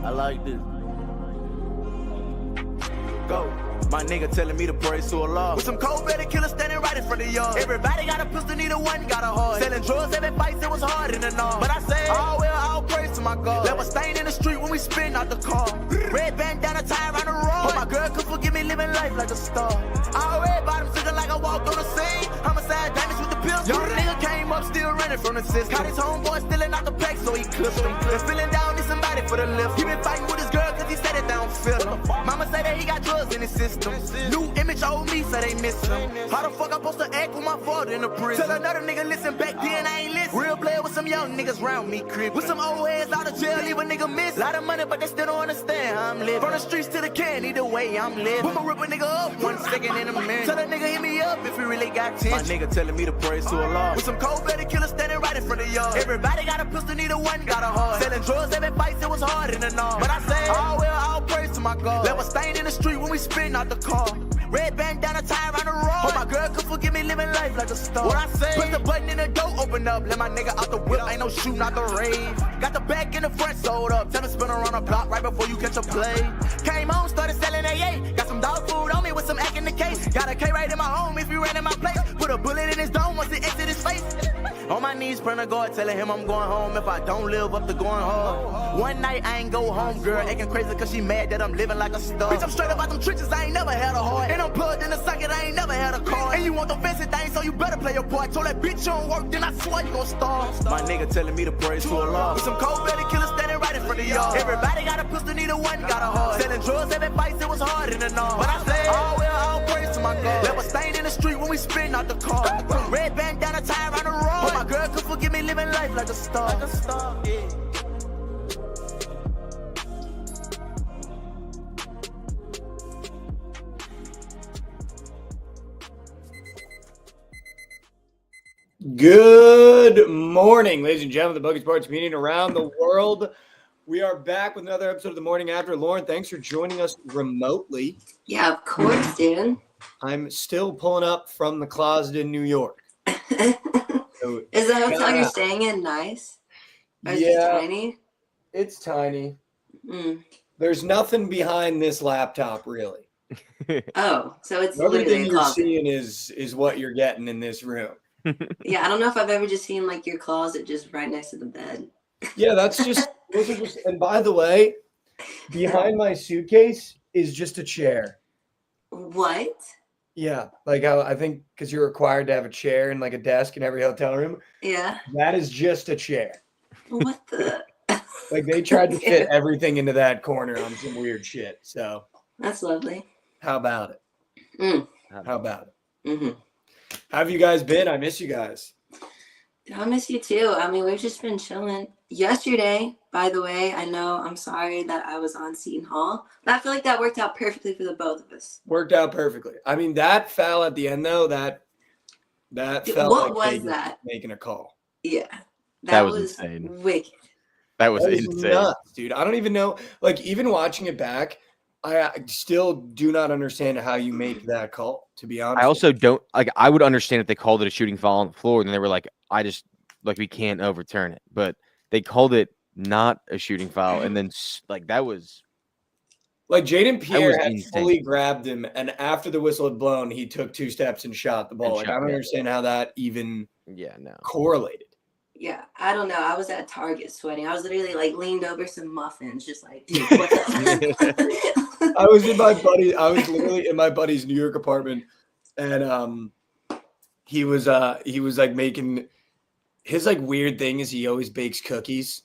I like this. Go. My nigga telling me to praise to Allah. With some cold-blooded killers standing right in front of y'all. Everybody got a pistol, neither one got a heart. Selling drugs, every fight, it was hard in the north. But I say, all praise to my God. Left a stain in the street when we spin out the car. Red bandana tie around the road. But my girl could forgive me living life like a star. All red bottoms looking like I walked on the scene. Homicide damage with the pills. Young nigga came up still running from the system. Caught his homeboy stealing out the pack, so he clipped him. And feeling down, need somebody for the lift. He been fighting with his girl cause he said it down feel him. Mama say that he got drugs in his system. New image old me, so they miss him. How the fuck I supposed to act with my father in the prison? Tell another nigga listen back then, I ain't listen. Real player with some young niggas round me, crib. With some old heads out of jail, leave a nigga miss. Lot of money, but they still don't understand how I'm living. From the streets to the can, either way I'm living. Put my rip a nigga up 1 second in a minute. Tell a nigga hit me up if he really got 10. My nigga telling me to praise to Allah. With some cold-blooded killers standing right in front of y'all. Everybody got a pistol, neither one got a heart. Selling drugs, every fight, it was hard in the north. But I say, all praise to my God. Left a stain in the street when we spin out the car. Red bandana tie around the road. But my girl could forgive me living life like a star. What I say? Press the button and the door open up. Let my nigga out the whip. Ain't no shooting out the rave. Got the back in the front sold up. Tell me spin around the block right before you catch a play. Came home, started selling AA. Got some dog food on me with some act in the case. Got a K right in my home if you ran in my place. Put a bullet in his dome once it exit his face. On my knees, praying to God, telling him I'm going home if I don't live up to going hard. One night I ain't go home, girl, acting crazy cause she mad that I'm living like a star. Bitch, I'm straight up out them trenches, I ain't never had a heart. And I'm plugged in the socket, I ain't never had a car. And you want the fancy thing, so you better play your part. Told that bitch you don't work, then I swear you gon' starve. My nigga telling me to praise to Allah. With some cold-blooded killers standing right in front of y'all. Everybody got a pistol, neither one got a heart. Selling drugs, every fight, it was hard in the north. But I say, all praise to my God. Left a stain in the street when we spin out the car. Red bandana tie around the road. But my girl could forgive me living life like a star. Like a star, yeah. Good morning, ladies and gentlemen, the Bookit Squad community around the world. We are back with another episode of The Morning After. Lauren, thanks for joining us remotely. Yeah, of course, dude. I'm still pulling up from the closet in New York. So, is the hotel you're staying in nice? Or is it tiny? It's tiny. Mm. There's nothing behind this laptop, really. Oh, so it's everything you're closet. Seeing is what you're getting in this room. Yeah, I don't know if I've ever just seen like your closet just right next to the bed. Yeah, that's just, and by the way, behind my suitcase is just a chair. What? Yeah, like I think because you're required to have a chair and like a desk in every hotel room. Yeah. That is just a chair. What the? Like they tried to fit everything into that corner on some weird shit. So that's lovely. How about it? Mm. How about it? Mm-hmm. How have you guys been? I miss you guys. I miss you too. I mean, we've just been chilling. Yesterday, by the way, I'm sorry that I was on Seton Hall, but I feel like that worked out perfectly for the both of us. Worked out perfectly. I mean, that foul at the end though, that felt what like was that? Making a call. Yeah. That was insane. Wicked. That was insane. Nuts, dude. I don't even know. Like, even watching it back, I still do not understand how you make that call, to be honest. I also don't like. I would understand if they called it a shooting foul on the floor, and then they were like, we can't overturn it. But they called it not a shooting foul, and then like that was like Jaden Pierre had insane. fully grabbed him, and after the whistle had blown, he took 2 steps and shot the ball. Like, I don't understand how that even correlated. Yeah, I don't know. I was at Target sweating. I was literally like leaned over some muffins, just like, dude, what the I was literally in my buddy's New York apartment, and he was like making his like weird thing is he always bakes cookies.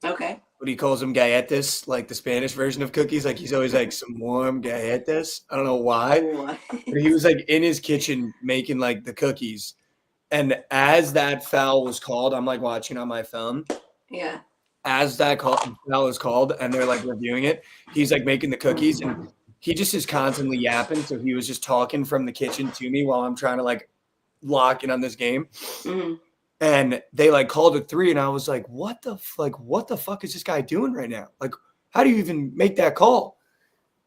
Okay. But he calls them galletas, like the Spanish version of cookies. Like he's always like some warm galletas. I don't know why. But he was like in his kitchen making like the cookies. And as that foul was called, I'm like watching on my phone. Yeah. As that foul was called and they're like reviewing it, he's like making the cookies and he just is constantly yapping. So he was just talking from the kitchen to me while I'm trying to like lock in on this game. Mm-hmm. And they like called it 3 and I was like, what the fuck is this guy doing right now? Like, how do you even make that call?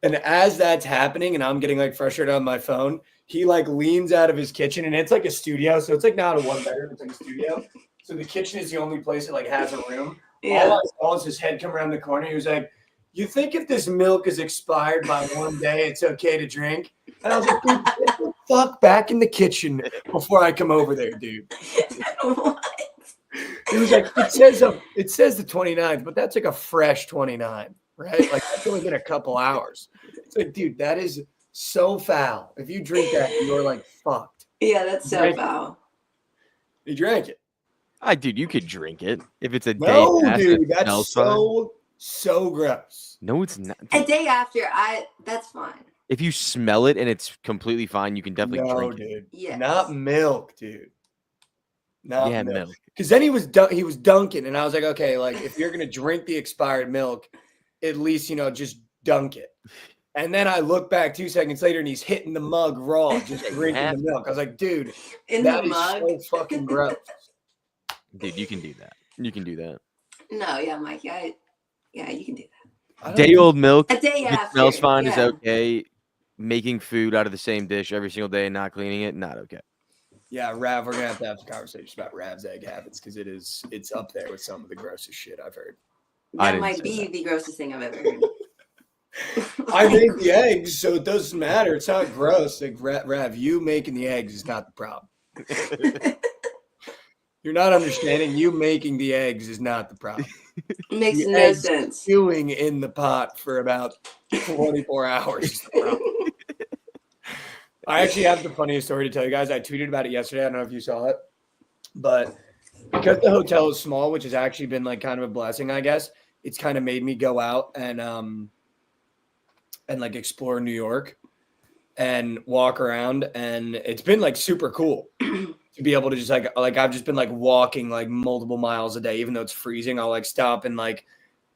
And as that's happening and I'm getting like frustrated on my phone, he like leans out of his kitchen and it's like a studio. So it's like not a 1-bedroom, it's like a studio. So the kitchen is the only place that like has a room. Yeah. All I saw is his head come around the corner. He was like, you think if this milk is expired by one day, it's okay to drink? And I was like, dude, get the fuck back in the kitchen before I come over there, dude. What? He was like, it says the 29th, but that's like a fresh 29, right? Like that's only been a couple hours. It's like, dude, that is so foul. If you drink that, you're like fucked. Yeah, that's so foul. You drank it. Dude, you could drink it if it's a day. No, past dude, and it that's smells fine. so gross. No, it's not. A day after, that's fine. If you smell it and it's completely fine, you can definitely drink it. Dude. Yes. Not milk, dude. Not milk. Because then he was dunking, and I was like, okay, like if you're gonna drink the expired milk, at least just dunk it. And then I look back 2 seconds later, and he's hitting the mug raw, just drinking the milk. I was like, dude, that is so fucking gross. Dude, you can do that. You can do that. No, yeah, Mike, yeah, you can do that. Day old milk. A day if after. It smells fine is yeah. okay. Making food out of the same dish every single day and not cleaning it, not okay. Yeah, Rav, we're gonna have to have a conversation about Rav's egg habits because it's up there with some of the grossest shit I've heard. That might be the grossest thing I've ever heard. I make the eggs, so it doesn't matter. It's not gross. Like Rav, you making the eggs is not the problem. You're not understanding. You making the eggs is not the problem. Makes the no sense. Stewing in the pot for about 24 hours is the problem. I actually have the funniest story to tell you guys. I tweeted about it yesterday. I don't know if you saw it, but because the hotel is small, which has actually been like kind of a blessing, I guess, it's kind of made me go out and like explore New York and walk around, and it's been like super cool to be able to just like I've just been like walking like multiple miles a day, even though it's freezing. I'll like stop in like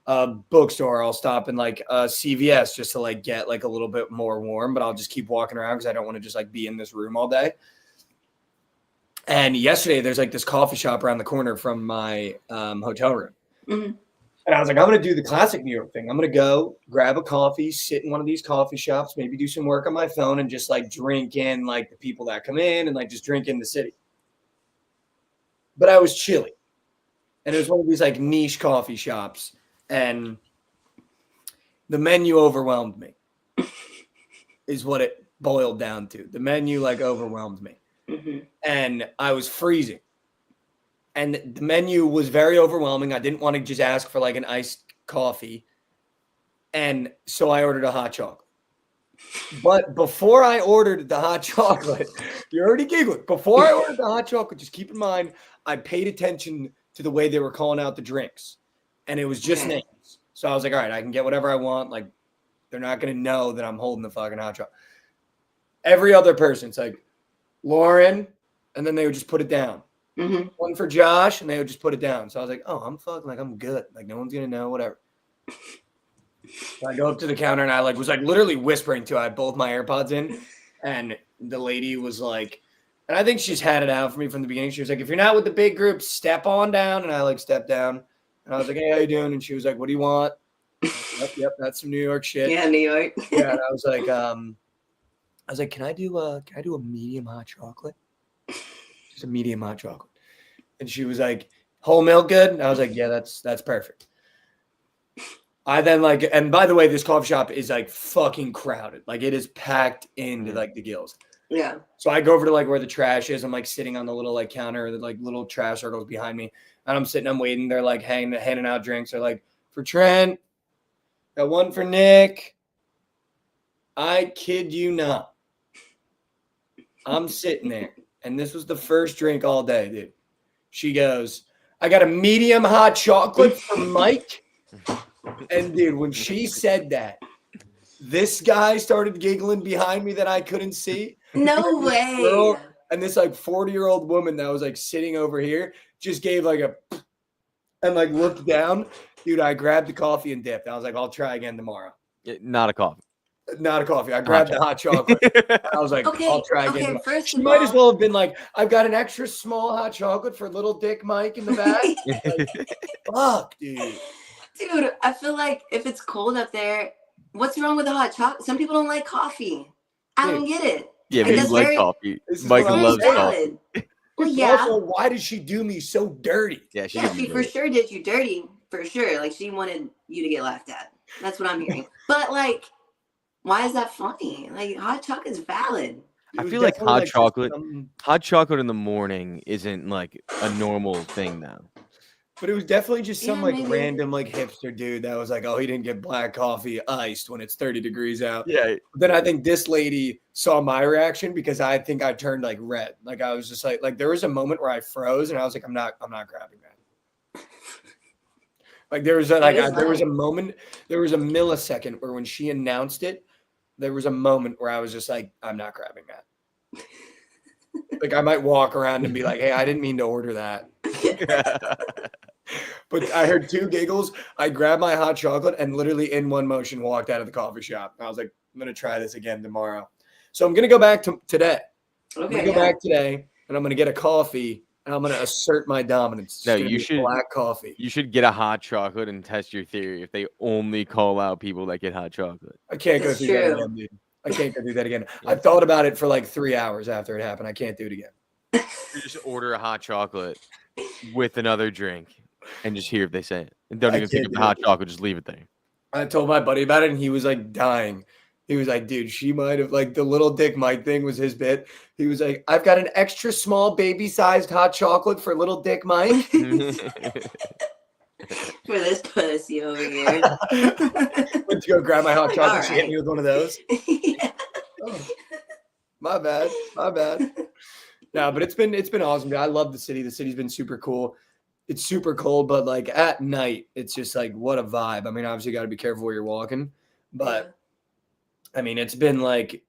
a bookstore. I'll stop in like a CVS just to like get like a little bit more warm, but I'll just keep walking around because I don't want to just like be in this room all day. And yesterday there's like this coffee shop around the corner from my hotel room. Mm-hmm. And I was like, I'm going to do the classic New York thing. I'm going to go grab a coffee, sit in one of these coffee shops, maybe do some work on my phone and just like drink in like the people that come in and like just drink in the city. But I was chilly. And it was one of these like niche coffee shops. And the menu overwhelmed me is what it boiled down to. The menu like overwhelmed me. Mm-hmm. And I was freezing. And the menu was very overwhelming. I didn't want to just ask for like an iced coffee. And so I ordered a hot chocolate. But before I ordered the hot chocolate, you're already giggling. Before I ordered the hot chocolate, just keep in mind, I paid attention to the way they were calling out the drinks. And it was just names. So I was like, all right, I can get whatever I want. Like, they're not going to know that I'm holding the fucking hot chocolate. Every other person, it's like, Lauren, and then they would just put it down. Mm-hmm. One for Josh, and they would just put it down. So I was like, oh, I'm fucking, like, I'm good. Like, no one's going to know, whatever. So I go up to the counter, and I, like, was, like, literally whispering to I had both my AirPods in, and the lady was like, and I think she's had it out for me from the beginning. She was like, if you're not with the big group, step on down. And I, like, stepped down. And I was like, hey, how you doing? And she was like, what do you want? Yep, that's some New York shit. Yeah, New York. Yeah, and I was like, can I do a medium hot chocolate? Just a medium hot chocolate. And she was like, whole milk good? And I was like, yeah, that's perfect. I then like, and by the way, this coffee shop is like fucking crowded. Like it is packed into like the gills. Yeah. So I go over to like where the trash is. I'm like sitting on the little like counter, the like little trash circles behind me. And I'm sitting, I'm waiting. They're like handing out drinks. They're like, for Trent, got one for Nick. I kid you not. I'm sitting there. And this was the first drink all day, dude. She goes, I got a medium hot chocolate for Mike. And dude, when she said that, this guy started giggling behind me that I couldn't see. No way. And this like 40-year-old woman that was like sitting over here just gave like a and like looked down. Dude, I grabbed the coffee and dipped. I was like, I'll try again tomorrow. Not a coffee. Not a coffee. I grabbed the hot chocolate. I was like, I'll try again. First she might as well have been like, I've got an extra small hot chocolate for little Dick Mike in the back. Like, fuck, dude. Dude, I feel like if it's cold up there, what's wrong with the hot chocolate? Some people don't like coffee. I don't get it. Yeah, but you like coffee. Michael loves coffee. Well, yeah. Also, why did she do me so dirty? Yeah, she for sure did you dirty. For sure. Like, she wanted you to get laughed at. That's what I'm hearing. But like, why is that funny? Like, hot chocolate's valid. It I was feel like definitely, hot just chocolate. some- Hot chocolate in the morning isn't like a normal thing now. but it was definitely just some Yeah, like maybe. random like hipster dude that was like, oh, he didn't get black coffee iced when it's 30 degrees out. Yeah. Then I think this lady saw my reaction because I think I turned like red. Like I was just like there was a moment where I froze and I was like, I'm not grabbing that. Like there was there was a moment, there was a millisecond where when she announced it, there was a moment where I was just like, I'm not grabbing that. Like I might walk around and be like, hey, I didn't mean to order that. But I heard 2 giggles. I grabbed my hot chocolate and literally in one motion walked out of the coffee shop. I was like, I'm going to try this again tomorrow. So I'm going to go back to today. I'm going to go back today and I'm going to get a coffee and I'm going to assert my dominance. No, you should black coffee. You should get a hot chocolate and test your theory if they only call out people that get hot chocolate. I can't go That's through that true. again, dude. I can't go through that again. Yeah. I thought about it for like 3 hours after it happened. I can't do it again. You just order a hot chocolate with another drink and just hear if they say it. And don't I even pick can't up the do hot it. chocolate, just leave it there. I told my buddy about it and he was like dying. He was like, dude, she might have like the little dick Mike thing was his bit. He was like, I've got an extra small baby-sized hot chocolate for little dick Mike. For this pussy over here. Went to go grab my hot chocolate. All She hit right. me with one of those. Yeah. Oh, my bad. My bad. No, but it's been awesome. Dude. I love the city. The city's been super cool. It's super cold, but like at night, it's just like what a vibe. I mean, obviously, you got to be careful where you're walking, but I mean, it's been like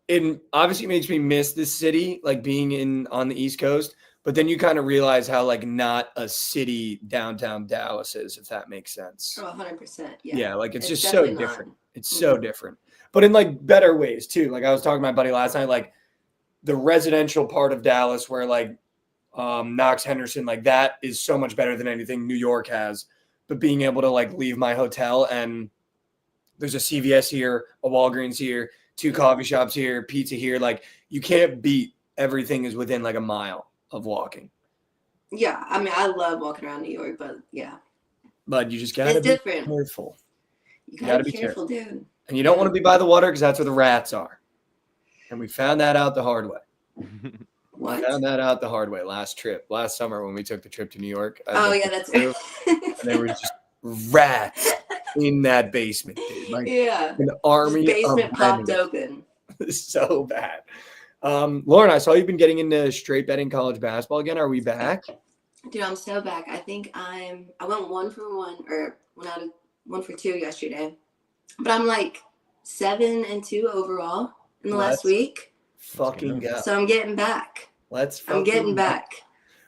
it obviously makes me miss this city, like being on the East Coast. But then you kind of realize how like not a city downtown Dallas is, if that makes sense. Oh, 100%. Yeah. Yeah, like it's just so definitely different. not. It's so different, but in like better ways too. Like I was talking to my buddy last night, like the residential part of Dallas where like Knox Henderson, like that is so much better than anything New York has. But being able to like leave my hotel and there's a CVS here, a Walgreens here, 2 coffee shops here, pizza here. Like you can't beat everything is within like a mile of walking. Yeah. I mean, I love walking around New York, but yeah. But you just gotta It's be different. careful. You gotta gotta be be careful, dude. And you don't want to be by the water because that's where the rats are. And we found that out the hard way. What? We found that out the hard way last summer when we took the trip to New York. Oh, yeah, that's And there were just rats in that basement, dude. Like yeah. an army This basement of popped venom. open. So bad. Lauren, I saw you've been getting into straight betting college basketball again. Are we back? Dude, I'm so back. I think I went 1 for 1 or went out of 1 for 2 yesterday. But I'm like 7-2 overall in the last week. Fucking go. So I'm getting back. I'm getting back.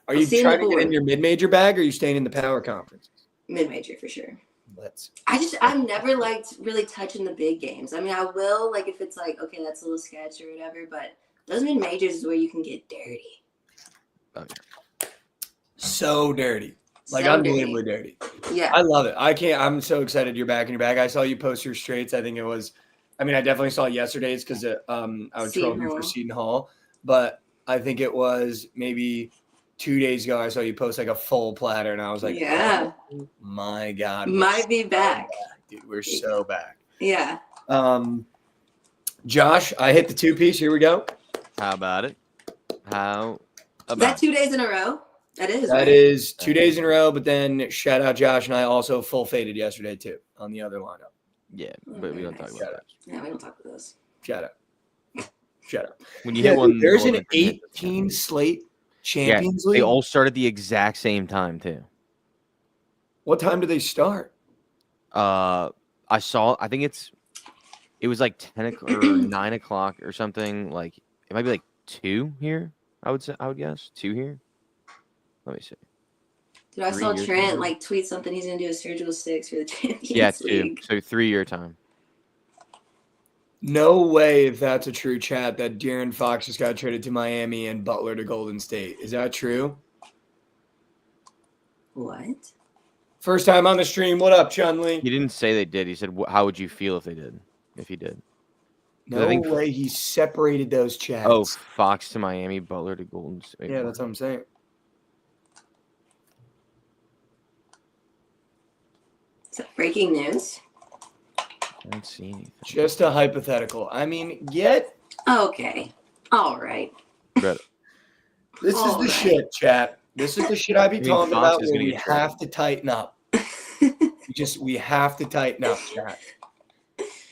Are you seeing trying the to get in board. your mid-major bag or are you staying in the power conference? Mid-major for sure. Let's. I've never liked really touching the big games. I mean, I will like if it's like, okay, that's a little sketch or whatever, but those mid-majors is where you can get dirty. So dirty. Like So unbelievably dirty. Yeah. I love it. I'm so excited you're back in your bag. I saw you post your straights. I think it was, I definitely saw yesterday's because I would troll you for Seton Hall, but I think it was maybe 2 days ago. I saw you post like a full platter and I was like, yeah. oh my God. Might be back. Dude, we're so back. Yeah. Josh, I hit the 2-piece. Here we go. How about it? How Is about that 2 days in a row? That is. That right? is 2 days in a row, but then shout out Josh and I also full faded yesterday too on the other lineup. Yeah, but we don't talk about that. Yeah, we don't talk about those. Shout out. When you Yeah, hit one, there's goal, an then hit 18 slate Yeah, Champions League. they all start at the exact same time too. What time do they start? I think it was like 10 or 9 o'clock or something. Like it might be like 2 here. I would guess 2 here. Let me see. Dude, I 3 saw years Trent ago. like tweet something. He's gonna do a surgical 6 for the Champions Yeah, 2. League. So 3 year time. No way if that's a true chat that De'Aaron Fox just got traded to Miami and Butler to Golden State. Is that true? What? First time on the stream. What up, Chun-Li? He didn't say they did. He said, "How would you feel if they did? If he did?" No I think- way he separated those chats. Oh, Fox to Miami, Butler to Golden State. yeah, that's what I'm saying. Is that breaking news? I don't see anything. Just a hypothetical. I mean, Okay. All right. But this is All the right. shit, chat. This is the shit I be You mean talking Fox about is where gonna we get traded? have to tighten up. We have to tighten up, chat.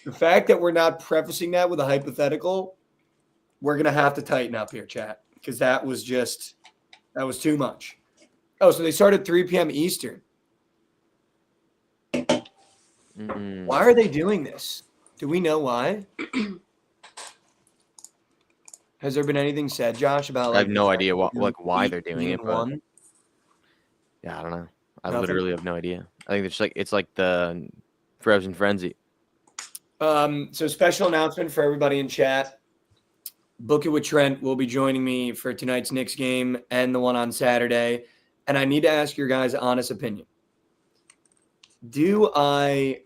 The fact that we're not prefacing that with a hypothetical, we're going to have to tighten up here, chat, because that was too much. Oh, so they started 3 p.m. Eastern. Why are they doing this? Do we know why? Has there been anything said, Josh, about I have like no the idea fact that why they're doing being it, but one? yeah, I don't know. I Nothing? literally have no idea. I think it's like the Frozen Frenzy. So special announcement for everybody in chat. Bookit with Trent will be joining me for tonight's Knicks game and the one on Saturday. And I need to ask your guys' honest opinion. Do I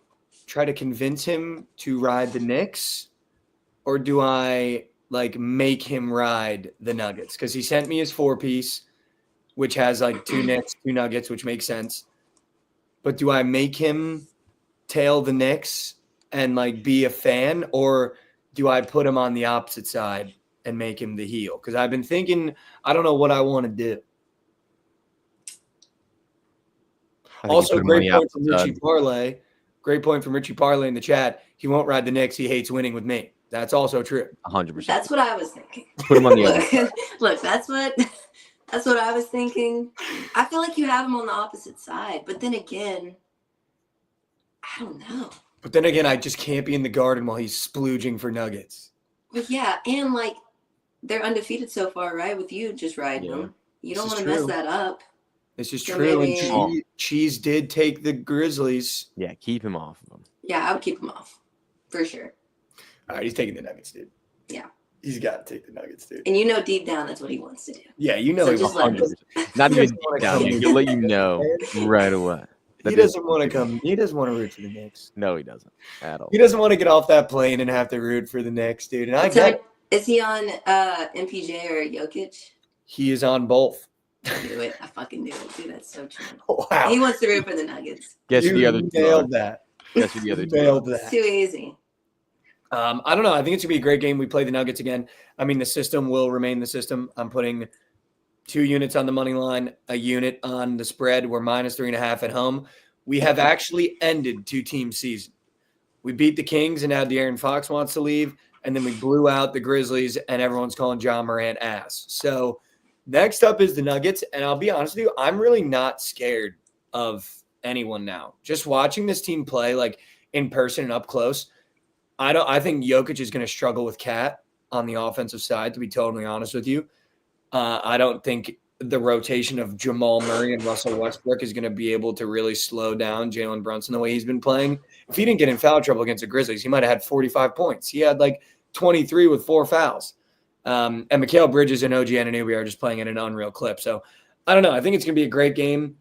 try to convince him to ride the Knicks, or do I like make him ride the Nuggets? Because he sent me his 4-piece, which has like 2 Knicks, 2 Nuggets, which makes sense. But do I make him tail the Knicks and like be a fan, or do I put him on the opposite side and make him the heel? Because I've been thinking, I don't know what I want to do. I think you Also, put him on great the point from opposite Richie side. Parlay. Great point from Richie Parlay in the chat. He won't ride the Knicks. He hates winning with me. That's also true. 100%. That's what I was thinking. Put him on the other side. Look, that's what I was thinking. I feel like you have him on the opposite side, but then again, I don't know. But then again, I just can't be in the Garden while he's splooging for Nuggets. Well, yeah, and like they're undefeated so far, right? With you just riding them, you don't This want is to mess true. that up. This is So true. maybe- And Cheese did take the Grizzlies. Yeah, keep him off of him. Yeah, I would keep him off for sure. All right, he's taking the Nuggets, dude. Yeah. He's got to take the Nuggets, dude. And you know deep down that's what he wants to do. Yeah, you know So he just wants let him. 100%. Not He even doesn't wanna deep down. come He'll let you know right away. He doesn't want to come. He doesn't want to root for the Knicks. No, he doesn't at all. He doesn't want to get off that plane and have to root for the Knicks, dude. And I So, get is he on MPJ or Jokic? he is on both. I knew it. I fucking knew it, dude. That's so true. Wow. He wants to root for the Nuggets. Guess who You the other two are? nailed that. Guess who the other two Nailed are? It's that. too easy. I don't know. I think it's going to be a great game. We play the Nuggets again. I mean, the system will remain the system. I'm putting 2 units on the money line, a unit on the spread. We're -3.5 at home. We have actually ended 2-team season. We beat the Kings, and now De'Aaron Fox wants to leave. And then we blew out the Grizzlies, and everyone's calling John Morant ass. So next up is the Nuggets. And I'll be honest with you, I'm really not scared of anyone now. Just watching this team play like in person and up close, I think Jokic is going to struggle with Cat on the offensive side, to be totally honest with you. I don't think the rotation of Jamal Murray and Russell Westbrook is going to be able to really slow down Jalen Brunson the way he's been playing. If he didn't get in foul trouble against the Grizzlies, he might have had 45 points. He had like 23 with 4 fouls. And Mikal Bridges and OG Anunoby are just playing at an unreal clip. So I don't know. I think it's going to be a great game.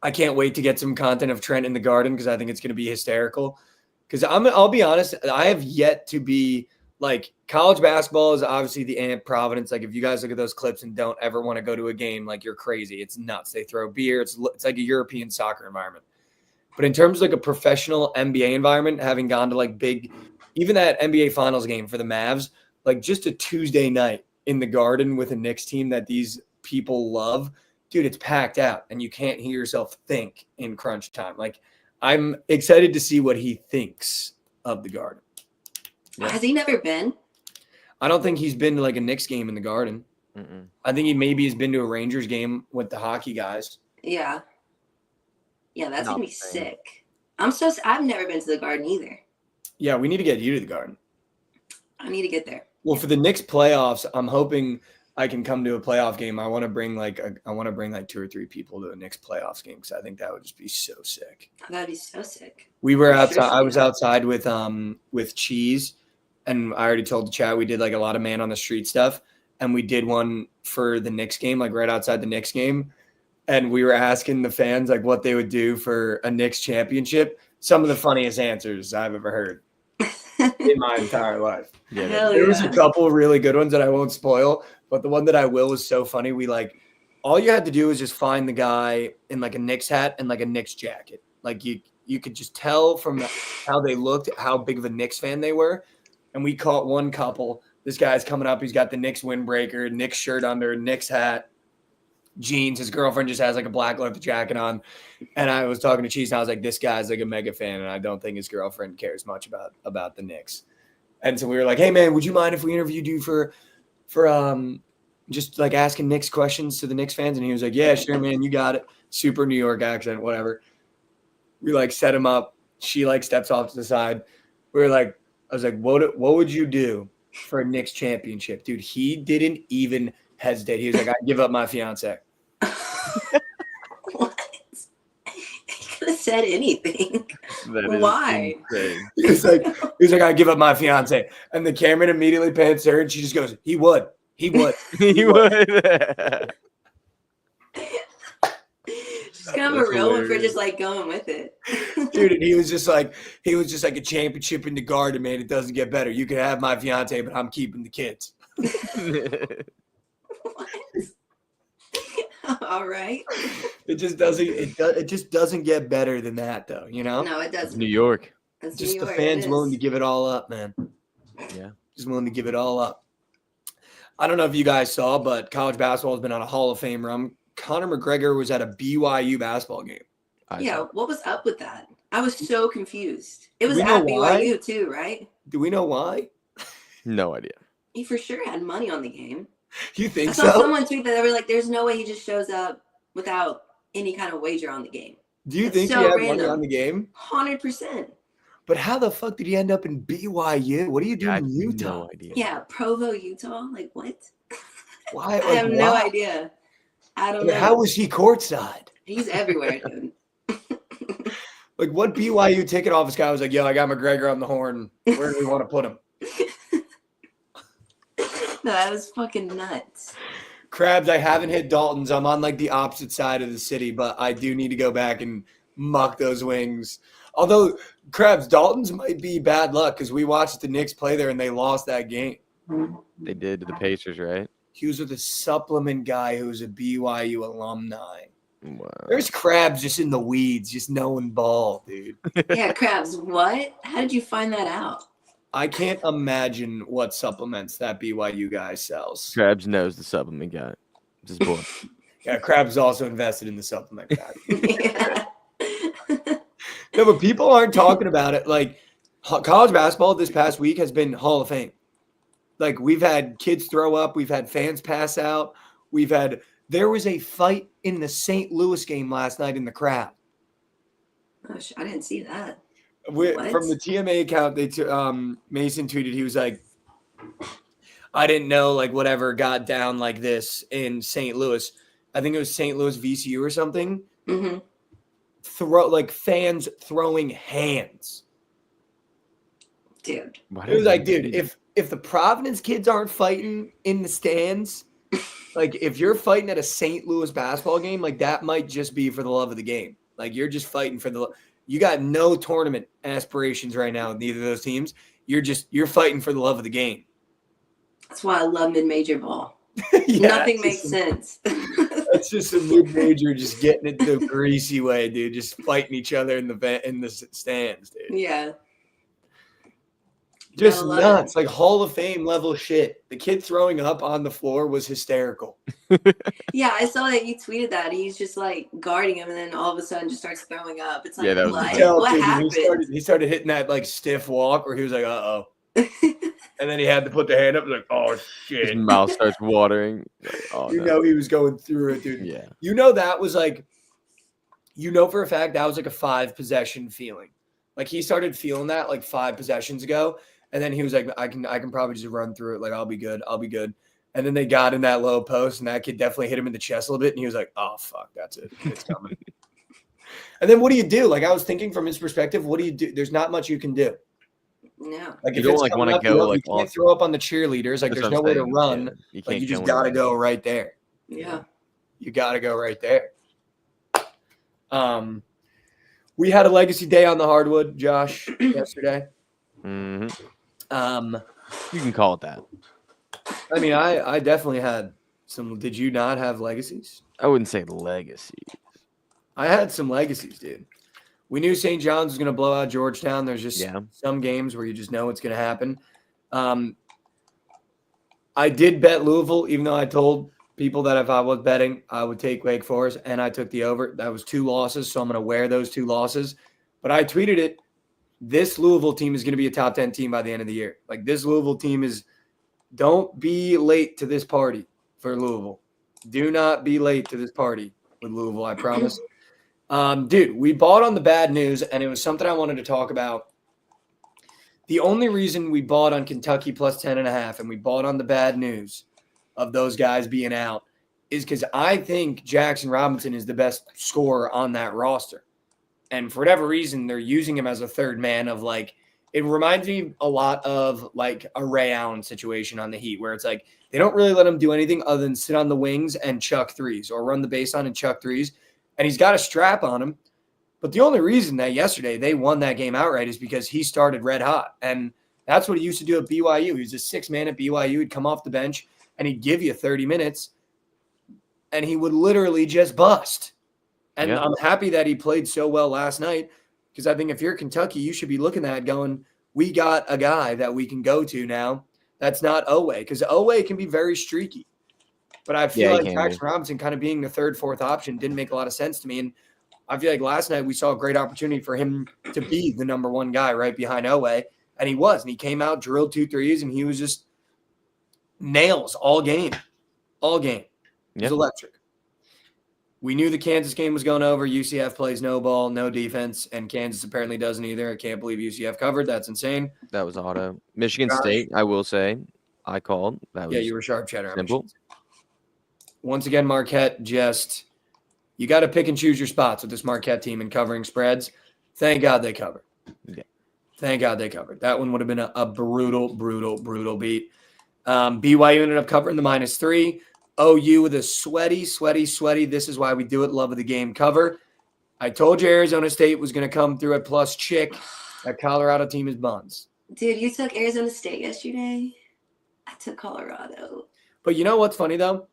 I can't wait to get some content of Trent in the Garden because I think it's going to be hysterical. Because I'll be honest, I have yet to be like college basketball is obviously the Ant Providence. Like if you guys look at those clips and don't ever want to go to a game, like you're crazy. It's nuts. They throw beer. It's like a European soccer environment. But in terms of like a professional NBA environment, having gone to like big, even that NBA Finals game for the Mavs, like just a Tuesday night in the Garden with a Knicks team that these people love, dude, it's packed out and you can't hear yourself think in crunch time. Like I'm excited to see what he thinks of the Garden. Yeah. Has he never been? I don't think he's been to like a Knicks game in the Garden. Mm-mm. I think he maybe has been to a Rangers game with the hockey guys. Yeah. Yeah, that's Not gonna be the same. sick. I've never been to the Garden either. Yeah, we need to get you to the Garden. I need to get there. Well, for the Knicks playoffs, I'm hoping I can come to a playoff game. I want to bring like 2 or 3 people to a Knicks playoffs game because I think that would just be so sick. That'd be so sick. We were For outside. sure. I was outside with Cheese, and I already told the chat we did like a lot of man on the street stuff, and we did one for the Knicks game, like right outside the Knicks game, and we were asking the fans like what they would do for a Knicks championship. Some of the funniest answers I've ever heard in my entire life. Yeah, Hell There was a yeah. couple of really good ones that I won't spoil, but the one that I will was so funny. We like all you had to do was just find the guy in like a Knicks hat and like a Knicks jacket. Like you could just tell from how they looked, how big of a Knicks fan they were. And we caught one couple. This guy's coming up. He's got the Knicks windbreaker, Knicks shirt under, Knicks hat, jeans. His girlfriend just has like a black leather jacket on. And I was talking to Cheese, and I was like, this guy's like a mega fan, and I don't think his girlfriend cares much about the Knicks. And so we were like, hey, man, would you mind if we interviewed you for just like asking Knicks questions to the Knicks fans? And he was like, yeah, sure, man, you got it. Super New York accent, whatever. We like set him up. She like steps off to the side. We were like, I was like, what would you do for a Knicks championship? Dude, he didn't even hesitate. He was like, I'd give up my fiance. What? He could have said anything. Why? He was like, I'd give up my fiance. And the camera immediately pans to her, and she just goes, he would. He would. He would. She's kind of a real one for just like going with it. Dude, and he was just like a championship in the garden, man. It doesn't get better. You can have my fiance, but I'm keeping the kids. What? All right. It just doesn't get better than that, though. You know? No, it doesn't. New York. That's Just New the York, fans it willing is. to give it all up, man. Yeah. Just willing to give it all up. I don't know if you guys saw, but college basketball has been on a Hall of Fame run. Conor McGregor was at a BYU basketball game. Yeah, what was up with that? I was so confused. It was We know at why? BYU too, right? Do we know why? No idea. He for sure had money on the game. You I think saw so? someone tweet that they were like, "There's no way he just shows up without any kind of wager on the game." Do you That's think so he had money random. on the game? 100%. But how the fuck did he end up in BYU? What are you Yeah, I doing have in Utah? no idea. Yeah, Provo, Utah. Like what? Why? I have no why? idea. I don't I mean, know. how was he courtside? He's everywhere, dude. Like, what BYU ticket office guy was like, yo, I got McGregor on the horn. Where do we want to put him? No, that was fucking nuts. Krabs, I haven't hit Dalton's. I'm on like the opposite side of the city, but I do need to go back and muck those wings. Although, Krabs, Dalton's might be bad luck because we watched the Knicks play there and they lost that game. They did to the Pacers, right? He was with a supplement guy who was a BYU alumni. Wow. There's Krabs just in the weeds, just knowing ball, dude. Yeah, Krabs, what? How did you find that out? I can't imagine what supplements that BYU guy sells. Krabs knows the supplement guy. It's his boy. Yeah, Krabs also invested in the supplement guy. Yeah. No, but people aren't talking about it. Like, college basketball this past week has been Hall of Fame. Like, we've had kids throw up. We've had fans pass out. There was a fight in the St. Louis game last night in the crowd. Oh, I didn't see that. From What? the TMA account, Mason tweeted, he was like, I didn't know, like, whatever got down like this in St. Louis. I think it was St. Louis VCU or something. Mm-hmm. Fans throwing hands. Dude. Why It was did like, they- dude, if the Providence kids aren't fighting in the stands, like if you're fighting at a St. Louis basketball game, like that might just be for the love of the game. Like you're just fighting for you got no tournament aspirations right now with neither of those teams. You're fighting for the love of the game. That's why I love mid-major ball. Yeah, Nothing it's makes just sense. That's just a mid-major just getting it the greasy way, dude. Just fighting each other in the stands, dude. Yeah. Just I love nuts, like Hall of Fame level shit. The kid throwing up on the floor was hysterical. Yeah, I saw that you tweeted that. He's just like guarding him and then all of a sudden just starts throwing up. It's like, Yeah, that was what? the Tell, What dude, happened? he started hitting that like stiff walk where he was like, uh-oh. And then he had to put the hand up like, oh his shit. mouth starts watering. Like, oh, You no. know he was going through it, dude. Yeah. You know that was like, for a fact that was like a 5-possession feeling. Like he started feeling that like 5 possessions ago. And then he was like, I can probably just run through it. Like, I'll be good. And then they got in that low post, and that kid definitely hit him in the chest a little bit. And he was like, oh, fuck, that's it. It's coming. And then what do you do? Like, I was thinking from his perspective, what do you do? There's not much you can do. No. Like, You if don't, it's like, coming wanna up, go, like, you can't off. throw up on the cheerleaders. Like, That's there's what I'm nowhere to saying. run. Yeah. You Like, can't you just kill got to him. go right there. Yeah. You got to go right there. We had a legacy day on the hardwood, Josh, yesterday. Mhm. Um, You can call it that. I mean, I definitely had some. Did you not have legacies? I wouldn't say legacy. I had some legacies, dude. We knew St. John's was going to blow out Georgetown. There's just Yeah. some games where you just know it's going to happen. I did bet Louisville, even though I told people that if I was betting, I would take Wake Forest, and I took the over. That was 2 losses, so I'm going to wear those 2 losses. But I tweeted it. This Louisville team is going to be a top 10 team by the end of the year. Like, this Louisville team is – don't be late to this party for Louisville. Do not be late to this party with Louisville, I promise. Dude, we bought on the bad news, and it was something I wanted to talk about. The only reason we bought on Kentucky plus 10.5 and we bought on the bad news of those guys being out is because I think Jackson Robinson is the best scorer on that roster. And for whatever reason, they're using him as a third man of like, it reminds me a lot of like a Ray Allen situation on the Heat where it's like, they don't really let him do anything other than sit on the wings and chuck threes or run the baseline and chuck threes. And he's got a strap on him. But the only reason that yesterday they won that game outright is because he started red hot. And that's what he used to do at BYU. He was a 6th man at BYU. He'd come off the bench and he'd give you 30 minutes and he would literally just bust. And I'm happy that he played so well last night because I think if you're Kentucky, you should be looking at it going, we got a guy that we can go to now. That's not Owe because Owe can be very streaky. But I feel like Jackson Robinson kind of being the 3rd, 4th option didn't make a lot of sense to me. And I feel like last night we saw a great opportunity for him to be the number 1 guy right behind Owe. And he was. And he came out, drilled 2 threes, and he was just nails all game. All game. It was electric. We knew the Kansas game was going over. UCF plays no ball, no defense, and Kansas apparently doesn't either. I can't believe UCF covered. That's insane. That was auto. Michigan State, I will say, I called. That was you were sharp cheddar. Simple. Once again, Marquette just – you got to pick and choose your spots with this Marquette team and covering spreads. Thank God they covered. Yeah. Thank God they covered. That one would have been a brutal, brutal, brutal beat. BYU ended up covering the -3. OU with a sweaty. This is why we do it. Love of the game cover. I told you Arizona State was going to come through at plus chick. That Colorado team is buns. Dude, you took Arizona State yesterday. I took Colorado. But you know what's funny, though?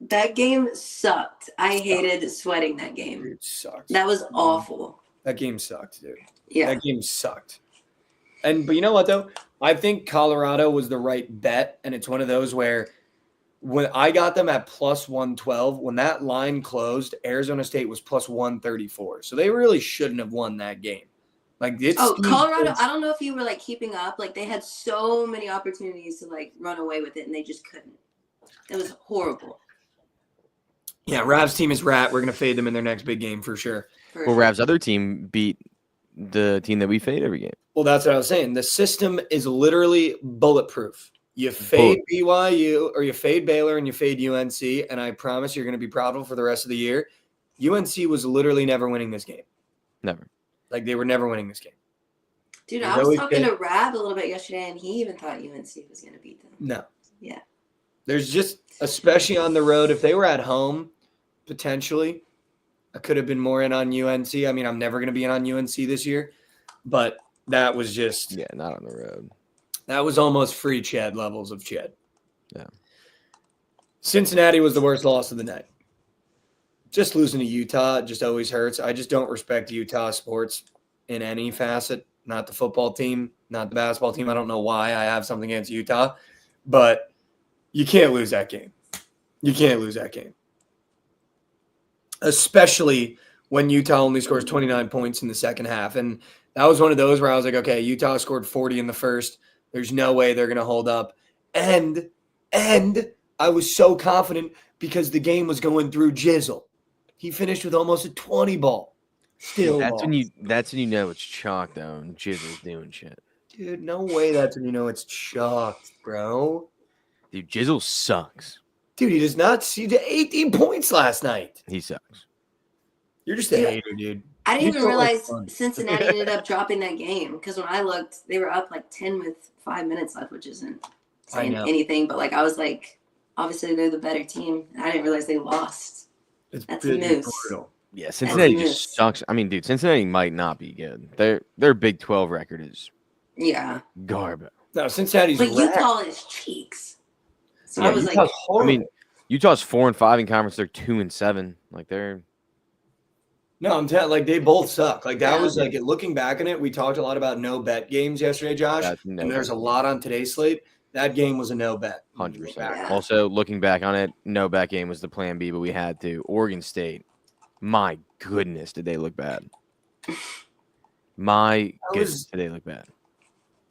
That game sucked. I hated sweating that game. Dude, it sucked. That was awful. That game sucked, dude. Yeah. That game sucked. But you know what, though? I think Colorado was the right bet, and it's one of those where when I got them at plus 112, when that line closed, Arizona State was plus 134. So they really shouldn't have won that game. Like Colorado, I don't know if you were like keeping up. Like they had so many opportunities to like run away with it and they just couldn't. It was horrible. Yeah, Rav's team is rat. We're going to fade them in their next big game for sure. Well, Rav's other team beat the team that we fade every game. Well, that's what I was saying. The system is literally bulletproof. You fade BYU or you fade Baylor and you fade UNC, and I promise you're going to be profitable for the rest of the year. UNC was literally never winning this game. Never. Like they were never winning this game. Dude, I was talking to Rav a little bit yesterday, and he even thought UNC was going to beat them. No. Yeah. There's just, especially on the road, if they were at home, potentially, I could have been more in on UNC. I mean, I'm never going to be in on UNC this year, but that was just. Yeah, not on the road. That was almost free Ched levels of Ched. Yeah. Cincinnati was the worst loss of the night. Just losing to Utah just always hurts. I just don't respect Utah sports in any facet. Not the football team, not the basketball team. I don't know why I have something against Utah, but you can't lose that game. You can't lose that game. Especially when Utah only scores 29 points in the second half. And that was one of those where I was like, okay, Utah scored 40 in the first. There's no way they're going to hold up. And I was so confident because the game was going through Jizzle. He finished with almost a 20 ball. Still that's when you know it's chalk though, and Jizzle's doing shit. Dude, no way that's when you know it's chalk, bro. Dude, Jizzle sucks. Dude, he does not see the 18 points last night. He sucks. You're just a hater, dude. I didn't even realize Cincinnati ended up dropping that game because when I looked, they were up like 10 with 5 minutes left, which isn't saying anything. But like I was like, obviously they're the better team. I didn't realize they lost. That's a moose. Brutal. Yeah, Cincinnati just sucks. I mean, dude, Cincinnati might not be good. Their Big 12 record is garbage. No, Cincinnati's but Utah is cheeks. So yeah, I was Utah's like, horrible. I mean, Utah's 4-5 in conference. They're 2-7. Like they're. No, I'm telling like they both suck. Like that Yeah. was like looking back on it, we talked a lot about no bet games yesterday, Josh. That's no And there's a bet. lot on today's slate. That game was a no bet. 100%. Yeah. Also, looking back on it, no bet game was the plan B, but we had to. Oregon State. My goodness, did they look bad? My goodness, did they look bad?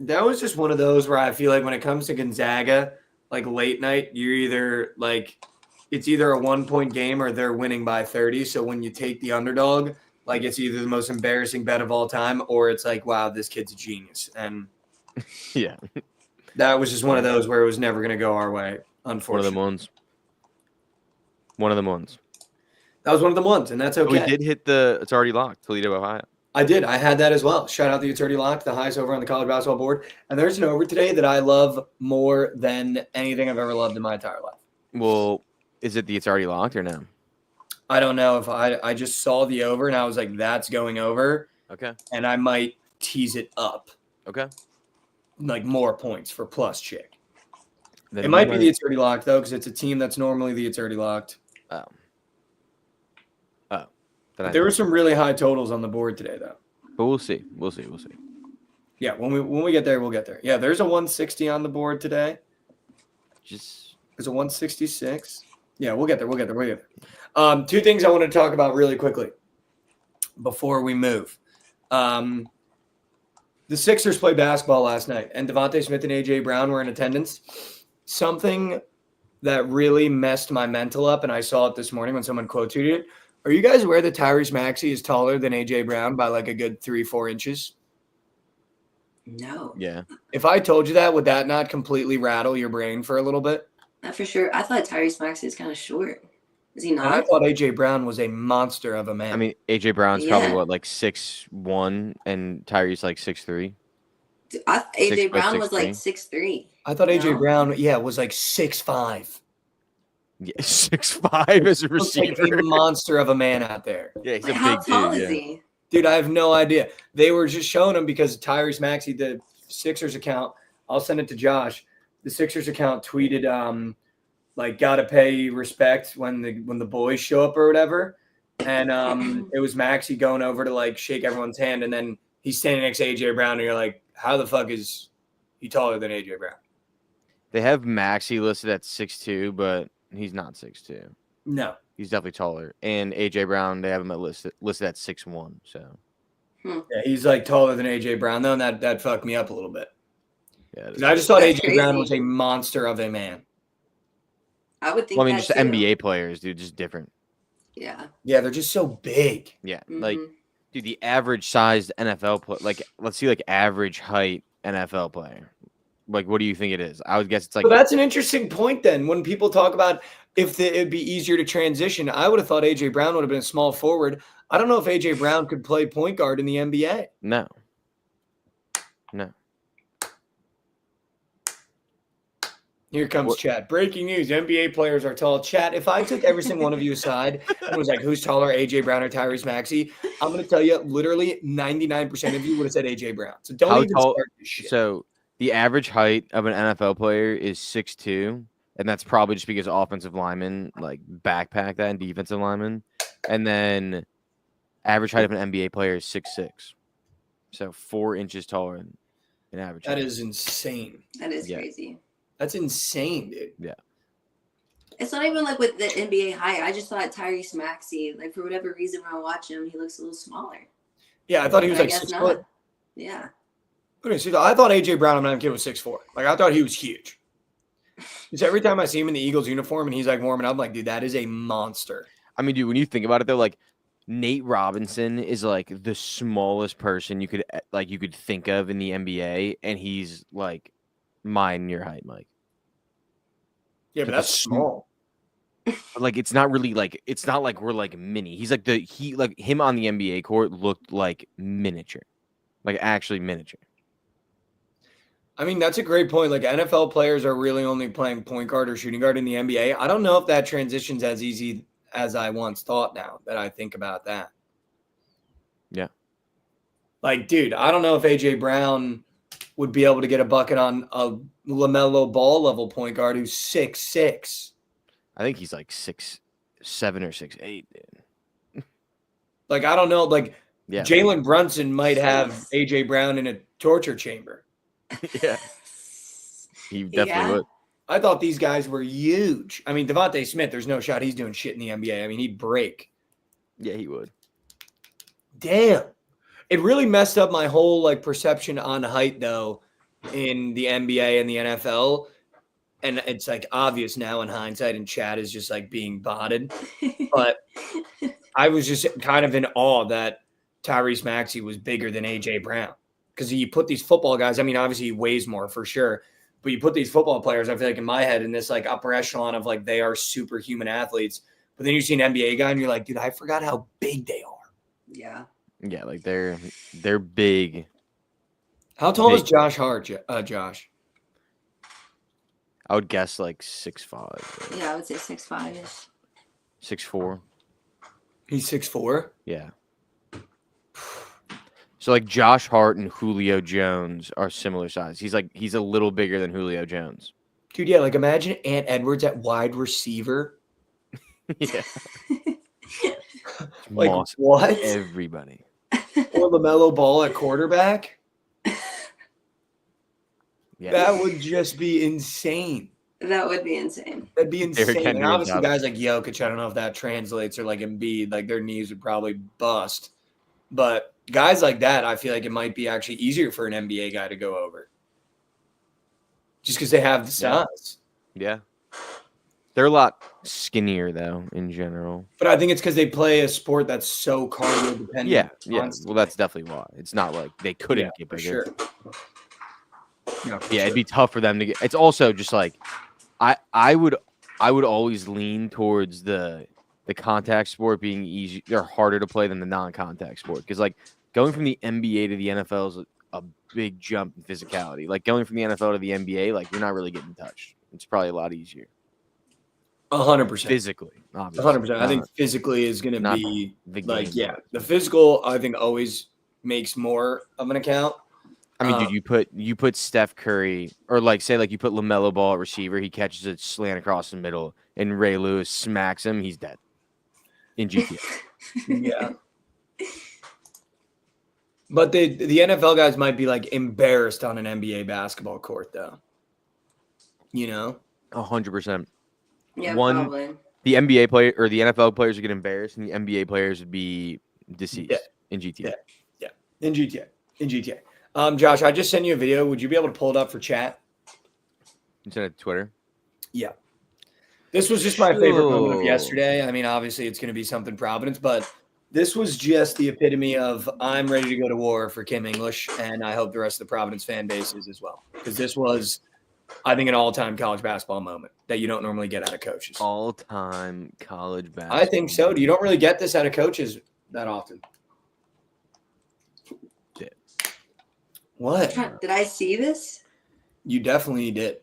That was just one of those where I feel like when it comes to Gonzaga, like late night, you're either like it's either a 1-point game or they're winning by 30. So when you take the underdog, like it's either the most embarrassing bet of all time or it's like, wow, this kid's a genius. And Yeah. that was just one of those where it was never going to go our way, unfortunately. One of them ones. That was one of the ones, and that's okay. We did hit it's already locked, Toledo, Ohio. I did. I had that as well. Shout out the It's Already Locked, the highest over on the college basketball board. And there's an over today that I love more than anything I've ever loved in my entire life. Well, is it the It's Already Locked or no? I don't know if I just saw the over and I was like, that's going over. Okay. And I might tease it up. Okay. Like more points for plus chick. Then It might be the It's Already Locked, though, because it's a team that's normally the It's Already Locked. Oh. There were some really high totals on the board today, though. But we'll see. We'll see. Yeah, when we get there, we'll get there. Yeah, there's a 160 on the board today. There's a 166. Yeah, we'll get there. Two things I want to talk about really quickly before we move. The Sixers played basketball last night, and Devontae Smith and A.J. Brown were in attendance. Something that really messed my mental up, and I saw it this morning when someone quote tweeted it. Are you guys aware that Tyrese Maxey is taller than A.J. Brown by like a good 3-4 inches? No. Yeah. If I told you that, would that not completely rattle your brain for a little bit? Not for sure. I thought Tyrese Maxey is kind of short. Is he And I not? thought A.J. Brown was a monster of a man. I mean, AJ Brown's probably Yeah. what, like 6'1", and Tyrese like 6'3". AJ 6'4", Brown was 6'3". like 6'3". I thought A.J. No. Brown, was like 6'5". Yeah, 6'5" as a Looks like receiver. a monster of a man out there. Yeah, he's Like, a how big tall dude. is Yeah. he? Dude, I have no idea. They were just showing him because Tyrese Maxey, the Sixers account, I'll send it to Josh. The Sixers account tweeted, like, gotta pay respect when the boys show up or whatever. And it was Maxey going over to like shake everyone's hand, and then he's standing next to AJ Brown, and you're like, how the fuck is he taller than AJ Brown? They have Maxey listed at 6'2", but he's not 6'2". No. He's definitely taller. And AJ Brown, they have him listed at 6'1". So Yeah, he's like taller than AJ Brown though, and that fucked me up a little bit. yeah, 'Cause I just thought That's AJ Brown crazy. was a monster of a man. I would think well, I mean, that just too. NBA players, dude, just different. Yeah. Yeah, they're just so big. Yeah, like, Mhm. dude, the average sized NFL player, like, let's see, like, average height NFL player. Like, what do you think it is? I would guess it's like. So that's an interesting point then. When people talk about if it'd be easier to transition, I would have thought AJ Brown would have been a small forward. I don't know if AJ Brown could play point guard in the NBA. No. Here comes Chad. Breaking news: NBA players are tall. Chad, if I took every single one of you aside and was like, "Who's taller, AJ Brown or Tyrese Maxey?" I'm going to tell you, literally 99% of you would have said AJ Brown. So don't How even tall- start this shit. So the average height of an NFL player is 6'2", and that's probably just because offensive linemen like backpack that and defensive linemen. And then average height of an NBA player is 6'6". So 4 inches taller than an average. That height. is insane. That is Yeah. crazy. That's insane, dude. It's not even like with the NBA height. I just thought Tyrese Maxey, like for whatever reason, when I watch him, he looks a little smaller. Yeah, I thought he was But I like guess 6 not. foot. Yeah. Okay, so I thought AJ Brown, I'm not kidding, was 6'4". Like I thought he was huge. Because every time I see him in the Eagles uniform and he's like warming up, I'm like, dude, that is a monster. I mean, dude, when you think about it, though, like Nate Robinson is like the smallest person you could think of in the NBA, and he's like mine your height, Mike. Yeah, but Like that's small. But, like, it's not really like it's not like we're like mini. He's like him on the NBA court looked like miniature, like actually miniature. I mean, that's a great point. Like NFL players are really only playing point guard or shooting guard in the NBA. I don't know if that transition's as easy as I once thought now that I think about that. Yeah. Like, dude, I don't know if AJ Brown would be able to get a bucket on a LaMelo Ball level point guard who's 6'6". I think he's like 6'7" or 6'8", dude. Like, I don't know. Like, Yeah. Jalen Brunson might have AJ Brown in a torture chamber. Yeah. He definitely would. I thought these guys were huge. I mean, Devontae Smith, there's no shot he's doing shit in the NBA. I mean, he'd break. Yeah, he would. Damn. It really messed up my whole like perception on height though in the NBA and the NFL. And it's like obvious now in hindsight, and Chad is just like being botted. But I was just kind of in awe that Tyrese Maxey was bigger than AJ Brown. Because you put these football guys, I mean, obviously he weighs more for sure. But you put these football players, I feel like in my head, in this like upper echelon of like they are superhuman athletes. But then you see an NBA guy and you're like, dude, I forgot how big they are. Yeah. Yeah, like they're big. How tall is Josh Hart, Josh? I would guess like 6'5". Yeah, I would say 6'5". 6'4". He's 6'4"? Yeah. So like Josh Hart and Julio Jones are similar size. He's a little bigger than Julio Jones. Dude, yeah, like imagine Ant Edwards at wide receiver. Yeah. Like Moss what? Everybody. Or LaMelo Ball at quarterback. Yeah. That would just be insane. That would be insane. That'd be insane. And obviously, Henry guys like Jokic, I don't know if that translates, or like Embiid, like their knees would probably bust. But guys like that, I feel like it might be actually easier for an NBA guy to go over. Just because they have the size. Yeah. They're a lot skinnier, though, in general. But I think it's because they play a sport that's so cardio dependent. Yeah. Well, that's definitely why. It's not like they couldn't get for bigger. sure. Yeah, it'd be tough for them to get. It's also just like I would always lean towards the contact sport being easy. They're harder to play than the non-contact sport because like going from the NBA to the NFL is a big jump in physicality. Like going from the NFL to the NBA, like you're not really getting touched. It's probably a lot easier. 100%. Physically, obviously. 100%. I think physically is going to be like, the physical, I think, always makes more of an account. I mean, dude, you put Steph Curry, or like say like you put LaMelo Ball at receiver, he catches a slant across the middle, and Ray Lewis smacks him, he's dead. In GTA. Yeah. But the NFL guys might be like embarrassed on an NBA basketball court, though. You know, 100%. Yeah, probably. The NBA player or the NFL players would get embarrassed, and the NBA players would be deceased in GTA. Yeah, in GTA. Josh, I just sent you a video. Would you be able to pull it up for chat? You sent it to Twitter? Yeah. This was just my favorite moment of yesterday. I mean, obviously, it's going to be something Providence, but this was just the epitome of I'm ready to go to war for Kim English, and I hope the rest of the Providence fan base is as well. Because this was, I think, an all-time college basketball moment that you don't normally get out of coaches. All-time college basketball. I think so. You don't really get this out of coaches that often. What? Did I see this? You definitely did.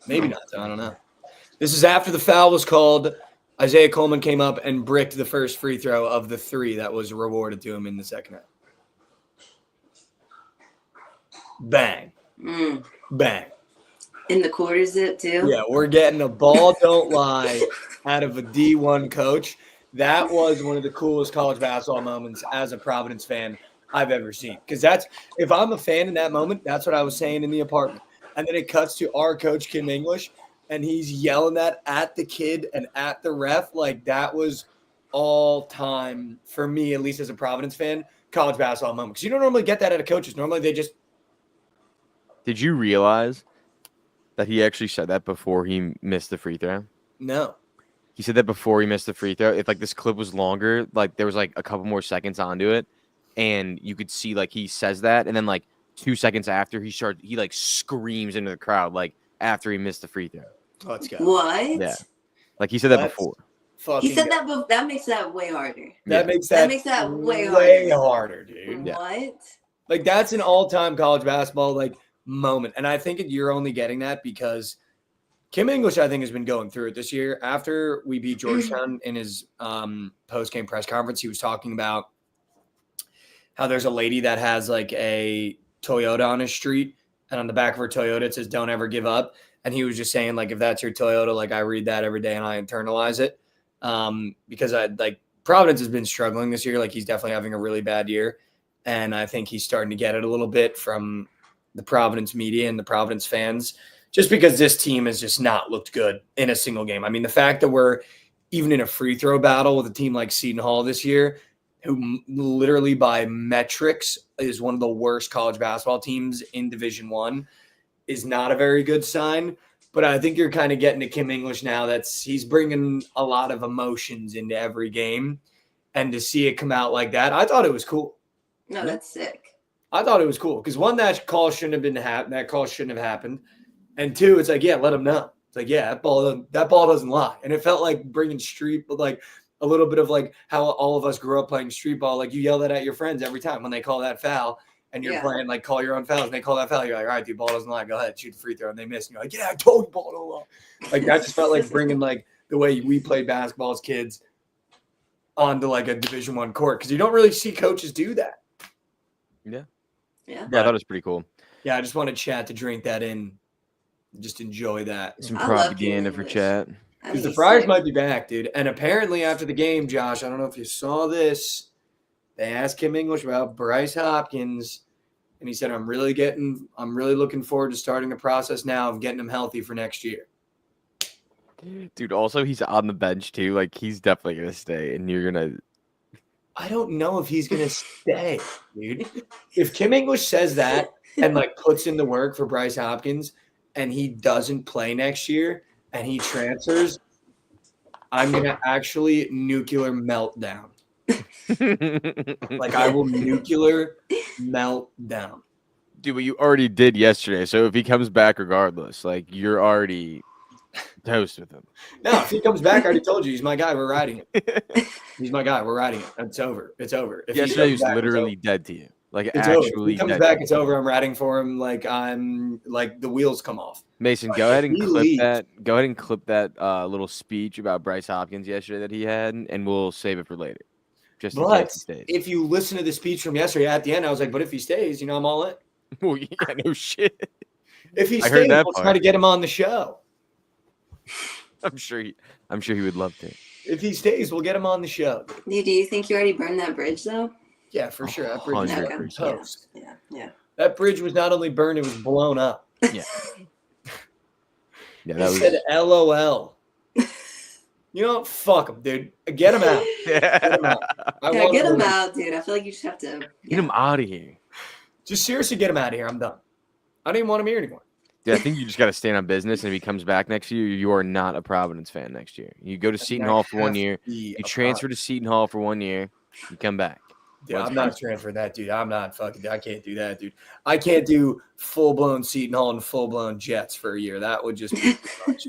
Maybe not. I don't know. This is after the foul was called. Isaiah Coleman came up and bricked the first free throw of the 3 that was rewarded to him in the second half. Bang. Bang. In the quarters, too? Yeah, we're getting a ball don't lie out of a D1 coach. That was one of the coolest college basketball moments as a Providence fan I've ever seen. Because that's, if I'm a fan in that moment, that's what I was saying in the apartment. And then it cuts to our coach, Kim English, and he's yelling that at the kid and at the ref. Like, that was all time, for me, at least as a Providence fan, college basketball moment. Because you don't normally get that out of coaches. Normally they just. Did you realize that he actually said that before he missed the free throw? No. He said that before he missed the free throw. If like this clip was longer, like there was like a couple more seconds onto it, and you could see like he says that, and then like 2 seconds after he like screams into the crowd like after he missed the free throw. Let's go. What? Yeah, like he said that before. He said that, but that makes that way harder. That makes that way harder, dude. Yeah. What? Like that's an all-time college basketball like moment, and I think you're only getting that because Kim English, I think, has been going through it this year. After we beat Georgetown in his post-game press conference, he was talking about how there's a lady that has like a Toyota on his street, and on the back of her Toyota it says "Don't ever give up." And he was just saying, like, if that's your Toyota, like I read that every day and I internalize it because I like Providence has been struggling this year. Like, he's definitely having a really bad year. And I think he's starting to get it a little bit from the Providence media and the Providence fans, just because this team has just not looked good in a single game. I mean, the fact that we're even in a free throw battle with a team like Seton Hall this year, who literally by metrics is one of the worst college basketball teams in Division I, is not a very good sign. But I think you're kind of getting to Kim English now. He's bringing a lot of emotions into every game. And to see it come out like that, I thought it was cool. No, that's sick. I thought it was cool because, one, that call shouldn't have happened. And two, it's like, yeah, let them know. It's like, yeah, that ball doesn't lie. And it felt like bringing like a little bit of like how all of us grew up playing street ball. Like, you yell that at your friends every time when they call that foul. And you're playing, like, call your own fouls, and they call that foul. You're like, all right, dude, ball doesn't lie. Go ahead, shoot the free throw. And they miss. And you're like, yeah, I told you ball don't lie. Like, that just felt like bringing, like, the way we played basketball as kids onto, like, a Division I court. Because you don't really see coaches do that. Yeah, I thought it was pretty cool. Yeah, I just wanted Chat to drink that in. Just enjoy that. Some propaganda for Chat. Because the Friars might be back, dude. And apparently after the game, Josh, I don't know if you saw this, they asked Kim English about Bryce Hopkins. And he said, I'm really looking forward to starting the process now of getting him healthy for next year. Dude, also he's on the bench too. Like, he's definitely gonna stay, and you're gonna. I don't know if he's gonna stay, dude. If Kim English says that and like puts in the work for Bryce Hopkins and he doesn't play next year and he transfers, I'm gonna actually nuclear meltdown. Like, I will nuclear meltdown. Dude, but you already did yesterday. So if he comes back regardless, like, you're already toast with him. No, if he comes back, I already told you, he's my guy. We're riding it. He's my guy. We're riding it. It's over. It's over. If yesterday he was literally dead to you. Like, it's actually over. If he comes back, it's over. I'm riding for him. Like, I'm like, the wheels come off. Mason, go ahead and clip that. Go ahead and clip that little speech about Bryce Hopkins yesterday that he had, and we'll save it for later. Just in case he stays. If you listen to the speech from yesterday, at the end, I was like, but if he stays, I'm all in. Well, yeah, no shit. If he stays, we'll try to get him on the show. I'm sure he would love to. If he stays, we'll get him on the show. Do you think you already burned that bridge, though? Yeah, for sure. That bridge was toast. Yeah. That bridge was not only burned, it was blown up. Yeah. Yeah, that said LOL. You know what? Fuck him, dude. Get him out. Yeah. Get him out. Get him out, dude. I feel like you just have to get him out of here. Just seriously get him out of here. I'm done. I don't even want him here anymore. Yeah, I think you just got to stand on business, and if he comes back next year, you are not a Providence fan next year. You go to Seton Hall for 1 year. You transfer to Seton Hall for 1 year. You come back. Yeah, I'm not transferring that, dude. I'm not fucking. I can't do that, dude. I can't do full-blown Seton Hall and full-blown Jets for a year. That would just be too much.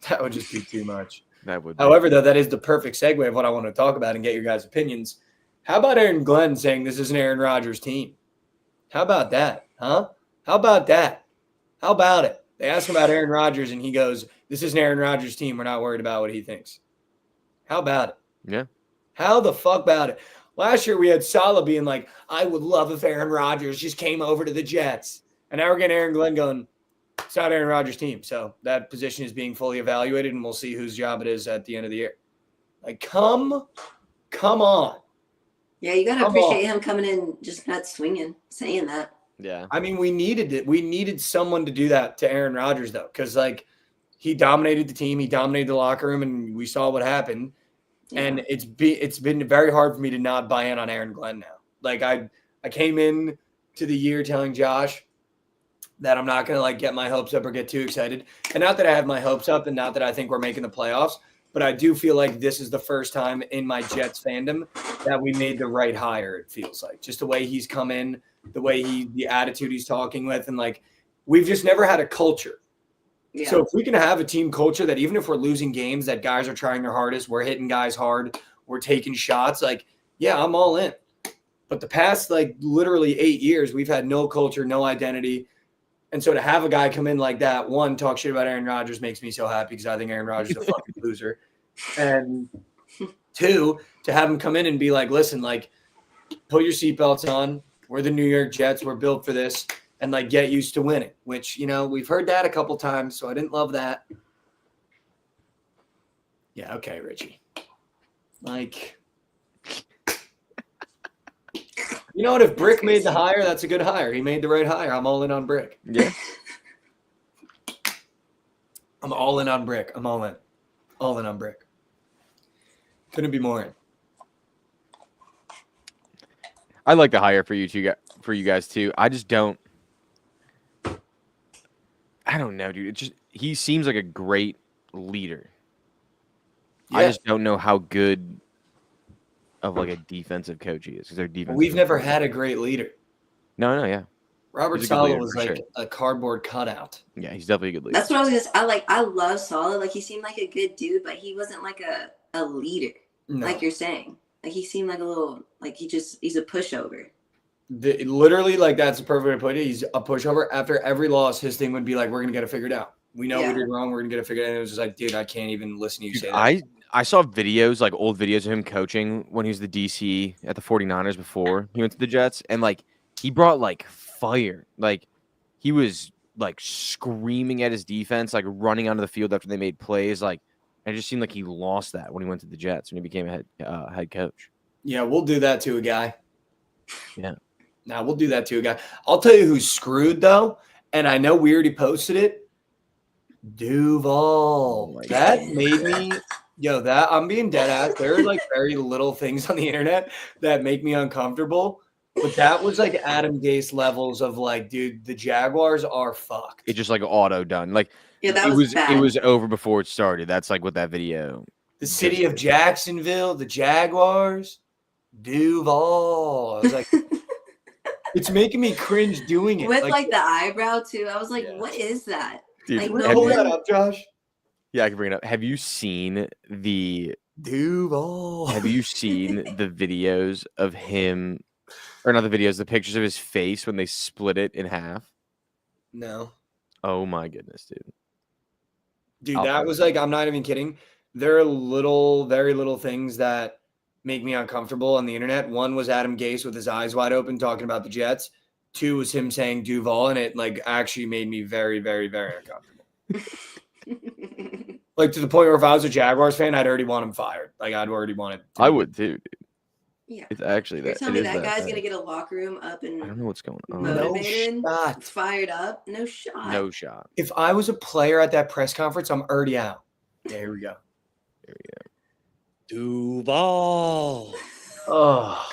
That would just be too much. That would. However, though, that is the perfect segue of what I want to talk about and get your guys' opinions. How about Aaron Glenn saying this is an Aaron Rodgers team? How about that, huh? How about that? How about it? They ask him about Aaron Rodgers, and he goes, this is an Aaron Rodgers team. We're not worried about what he thinks. How about it? Yeah. How the fuck about it? Last year we had Salah being like, I would love if Aaron Rodgers just came over to the Jets. And now we're getting Aaron Glenn going, it's not Aaron Rodgers' team. So that position is being fully evaluated, and we'll see whose job it is at the end of the year. Like, come on. Yeah, you got to appreciate him coming in just not swinging, saying that. Yeah. I mean, we needed it. We needed someone to do that to Aaron Rodgers, though, because, like, he dominated the team. He dominated the locker room, and we saw what happened. Yeah. And it's been very hard for me to not buy in on Aaron Glenn now. Like, I came in to the year telling Josh that I'm not going to, like, get my hopes up or get too excited. And not that I have my hopes up and not that I think we're making the playoffs, but I do feel like this is the first time in my Jets fandom that we made the right hire, it feels like. Just the way he's come in, the attitude he's talking with, and, like, we've just never had a culture. Yeah. So if we can have a team culture that even if we're losing games, that guys are trying their hardest, we're hitting guys hard, we're taking shots, like, yeah, I'm all in. But the past, like, literally 8 years, we've had no culture, no identity. And so to have a guy come in like that, one, talk shit about Aaron Rodgers makes me so happy because I think Aaron Rodgers is a fucking loser. And two, to have him come in and be like, listen, like, put your seatbelts on. We're the New York Jets. We're built for this. And, like, get used to winning, which, we've heard that a couple times, so I didn't love that. Yeah, okay, Richie. Like, you know what? If Brick made the hire, that's a good hire. He made the right hire. I'm all in on Brick. Yeah. I'm all in on Brick. I'm all in. All in on Brick. Couldn't be more in. I like the hire for you guys too. I just don't. I don't know, dude. He seems like a great leader. Yeah. I just don't know how good of like a defensive coach he is because their defense. We've never had a great leader. No, yeah. Robert Saleh was like a cardboard cutout. Yeah, he's definitely a good leader. That's what I was gonna say. I love Saleh. Like he seemed like a good dude, but he wasn't like a leader, like you're saying. Like he seemed like a little he's a pushover. Literally, like that's the perfect way to put it. He's a pushover. After every loss, his thing would be like, "We're gonna get it figured out. We know we did wrong. We're gonna get it figured out." And it was just like, dude, I can't even listen to you say that. I saw videos, like old videos of him coaching when he was the DC at the 49ers before he went to the Jets, and like he brought like fire. Like he was like screaming at his defense, like running onto the field after they made plays. Like it just seemed like he lost that when he went to the Jets when he became a head coach. Yeah, we'll do that to a guy. Yeah. Now we'll do that to a guy. I'll tell you who's screwed though, and I know we already posted it. Duval. That made me that I'm being dead ass. There are like very little things on the internet that make me uncomfortable. But that was like Adam Gase levels of like, dude, the Jaguars are fucked. It just like auto done. Like that was bad. It was over before it started. That's like what that video. The city of Jacksonville, the Jaguars, Duval. I was like, it's making me cringe doing it. With like the eyebrow too. I was like, what is that? Dude, like, pull that up, Josh. Yeah, I can bring it up. Have you seen the Duval? Have you seen the videos of him, or not the videos, the pictures of his face when they split it in half? No. Oh my goodness, dude. Dude, that was like, I'm not even kidding. There are very little things that make me uncomfortable on the internet. One was Adam Gase with his eyes wide open talking about the Jets. Two was him saying Duval, and it like actually made me very, very, very uncomfortable. Like to the point where if I was a Jaguars fan, I'd already want him fired. Like I'd already want it. I would too, dude. Yeah. It's actually You're that. telling me that guy's going to get a locker room up and I don't know what's going on. motivated, no shot. fired up? No shot. No shot. If I was a player at that press conference, I'm already out. Yeah, here we go. Duval. Oh.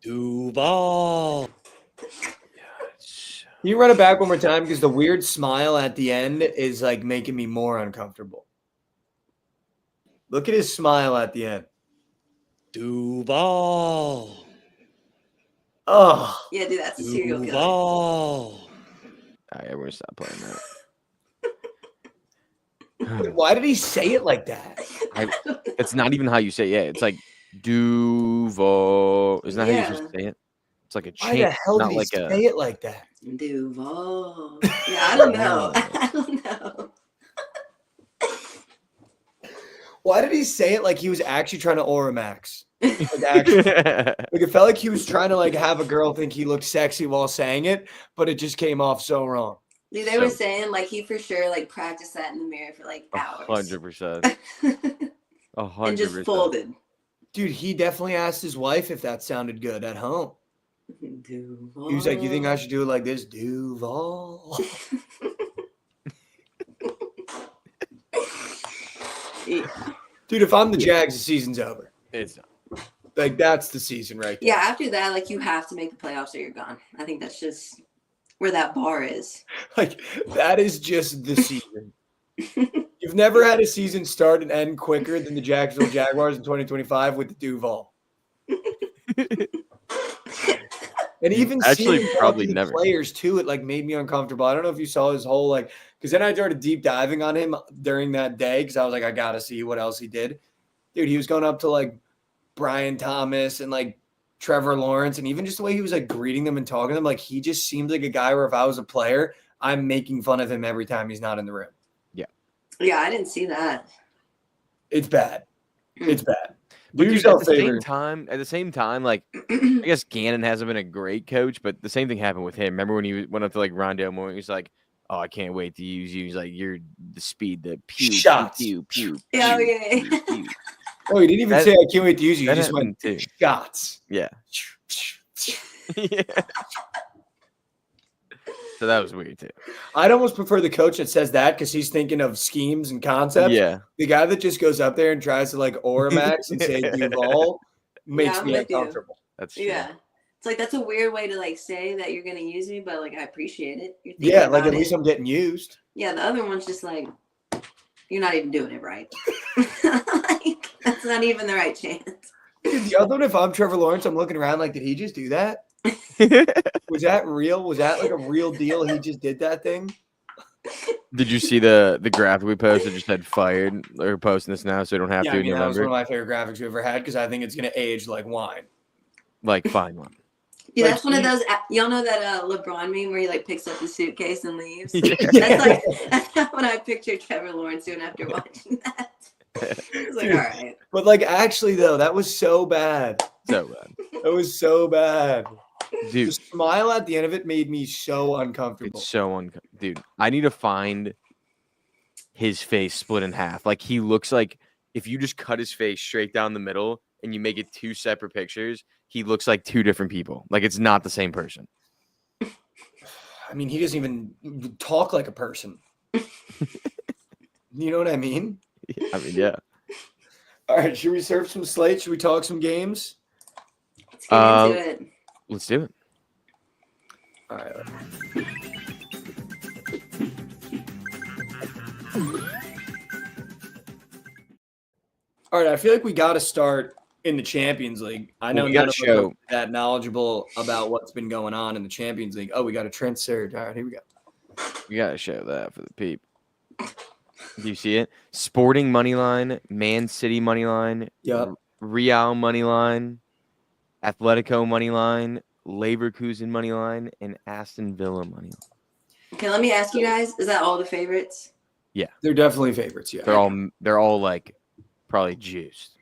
Duval. Can you run it back one more time? Because the weird smile at the end is like making me more uncomfortable. Look at his smile at the end. Duval. Oh. Yeah, dude, that's a serial killer. Duval. All right, we're going to stop playing that. Why did he say it like that? It's not even how you say it. Yeah, it's like Duval. Isn't that how you just say it? It's like a chant. Why the hell did he say it like that? Duval. Yeah, I don't know. I don't know. Why did he say it like he was actually trying to Oramax? Like, actually, like it felt like he was trying to like have a girl think he looked sexy while saying it, but it just came off so wrong. Dude, they were saying like he for sure like practiced that in the mirror for like hours. 100%. 100%. And just folded. Dude, he definitely asked his wife if that sounded good at home. Duval. He was like, "You think I should do it like this, Duval?" Yeah. Dude, if I'm the Jags, the season's over. It's like that's the season right there. Yeah, after that, like you have to make the playoffs or you're gone. I think that's just where that bar is. Like that is just the season. You've never had a season start and end quicker than the Jacksonville Jaguars in 2025 with the Duval. And even actually seeing probably the never players too, it like made me uncomfortable. I don't know if you saw his whole like, because then I started deep diving on him during that day because I was like, I gotta see what else he did. Dude, he was going up to like Brian Thomas and like Trevor Lawrence, and even just the way he was like greeting them and talking to them, like he just seemed like a guy where if I was a player, I'm making fun of him every time he's not in the room. Yeah, I didn't see that. It's bad. It's bad. But dude, at the same time, like I guess Gannon hasn't been a great coach, but the same thing happened with him. Remember when he went up to like Rondale Moore? He's like, "Oh, I can't wait to use you." He's like, "You're the speed, the pew, shots, pew, pew, pew, yeah, pew, pew." Oh, you didn't even say I can't wait to use you. You that just went happened too. shots. Yeah. Yeah. So that was weird too. I'd almost prefer the coach that says that because he's thinking of schemes and concepts. Yeah. The guy that just goes up there and tries to like Oramax and say Duval makes I'm me with you. uncomfortable. That's true. Yeah. It's like that's a weird way to like say that you're gonna use me, but like I appreciate it. You're thinking Yeah, like about at least it. I'm getting used. Yeah, the other one's just like you're not even doing it right. Like, that's not even the right chance. Dude, the other one, if I'm Trevor Lawrence, I'm looking around like, did he just do that? Was that real? Was that like a real deal? He just did that thing? Did you see the graphic we posted? Just said fired. We're posting this now, so we don't have Yeah, to I mean, in that was one November. of my favorite graphics we ever had because I think it's going to age like wine. Like fine one. Yeah, Like, that's one of those. Y'all know that LeBron meme where he like picks up the suitcase and leaves. Yeah. That's what I pictured Trevor Lawrence doing after watching that. It's like, all right. But like, actually, though, that was so bad. So bad. That was so bad. Dude, The smile at the end of it made me so uncomfortable. it's so dude, I need to find his face split in half. Like he looks like if you just cut his face straight down the middle and you make it two separate pictures, he looks like two different people. Like it's not the same person. I mean, he doesn't even talk like a person. You know what I mean? I mean, yeah. All right, should we surf some slates? Should we talk some games? Let's get into it. Let's do it. All right. All right, I feel like we got to start in the Champions League. I know we none gotta of us show- are that knowledgeable about what's been going on in the Champions League. Oh, we got a Trent surge. All right, here we go. We gotta show that for the peep. Do you see it? Sporting money line, Man City money line, Yep. Real money line, Atletico money line, Leverkusen money line, and Aston Villa money line. Okay, let me ask you guys: is that all the favorites? They're definitely favorites, yeah. They're all like probably juiced.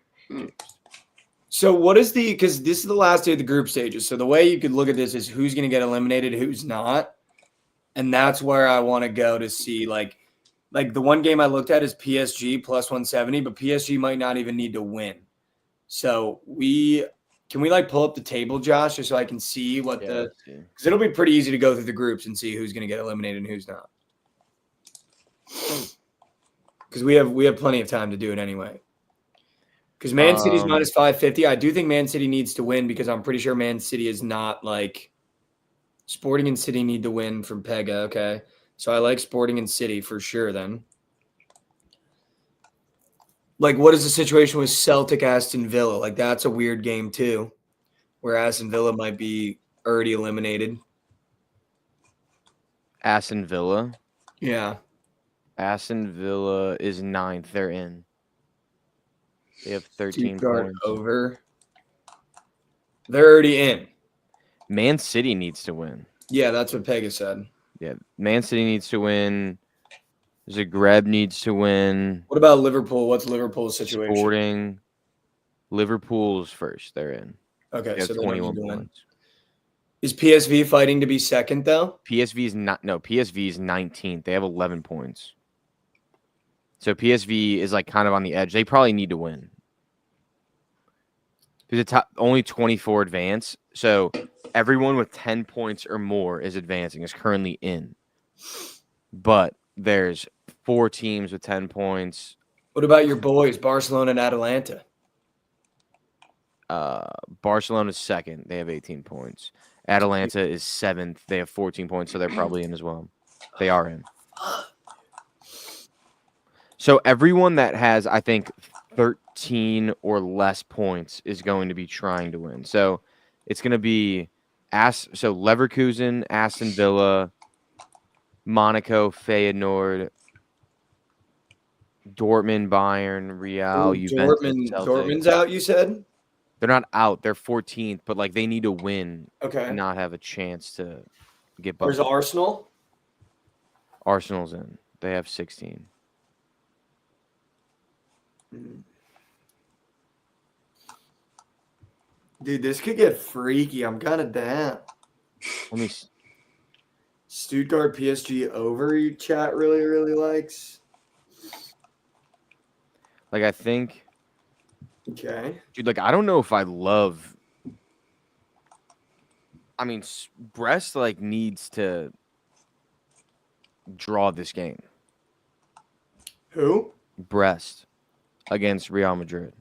So what is because this is the last day of the group stages. So the way you could look at this is who's going to get eliminated, who's not. And that's where I want to go to see like the one game I looked at is PSG plus 170, but PSG might not even need to win. So can we like pull up the table, Josh, just so I can see what because it'll be pretty easy to go through the groups and see who's going to get eliminated and who's not. Because we have plenty of time to do it anyway. Because Man City's minus 550. I do think Man City needs to win because I'm pretty sure Man City is not like Sporting and City need to win from Pega. Okay. So I like Sporting and City for sure then. Like, what is the situation with Celtic Aston Villa? Like, that's a weird game too, where Aston Villa might be already eliminated. Aston Villa. Yeah. Aston Villa is 9th. They're in. They have 13 Stuttgart points. over. They're already in. Man City needs to win. Yeah, that's what Pega said. Yeah, Man City needs to win. Zagreb needs to win. What about Liverpool? What's Liverpool's situation? Sporting. Liverpool's first. They're in. Okay, They have so they don't 21 need to win. points. Is PSV fighting to be second though? PSV is not. No, PSV is 19th. They have 11 points. So PSV is like kind of on the edge. They probably need to win. Because it's only 24 advance. So everyone with 10 points or more is advancing, is currently in. But there's 4 teams with 10 points. What about your boys, Barcelona and Atalanta? Barcelona's second. They have 18 points. Atalanta is 7th. They have 14 points, so they're probably in as well. They are in. So everyone that has, I think, 13 or less points is going to be trying to win. So it's going to be Leverkusen, Aston Villa, Monaco, Feyenoord, Dortmund, Bayern, Real, Juventus, Celtic. Dortmund's out, you said? They're not out. They're 14th, but like they need to win Okay. and not have a chance to get Where's bumped. Arsenal? Arsenal's in. They have 16. Dude, this could get freaky. I'm kind of down. Let me. Stuttgart PSG over. You chat really likes. Like I think Okay. Dude, like, I don't know if I love. I mean, Brest, like, needs to draw this game. Who? Brest against Real Madrid.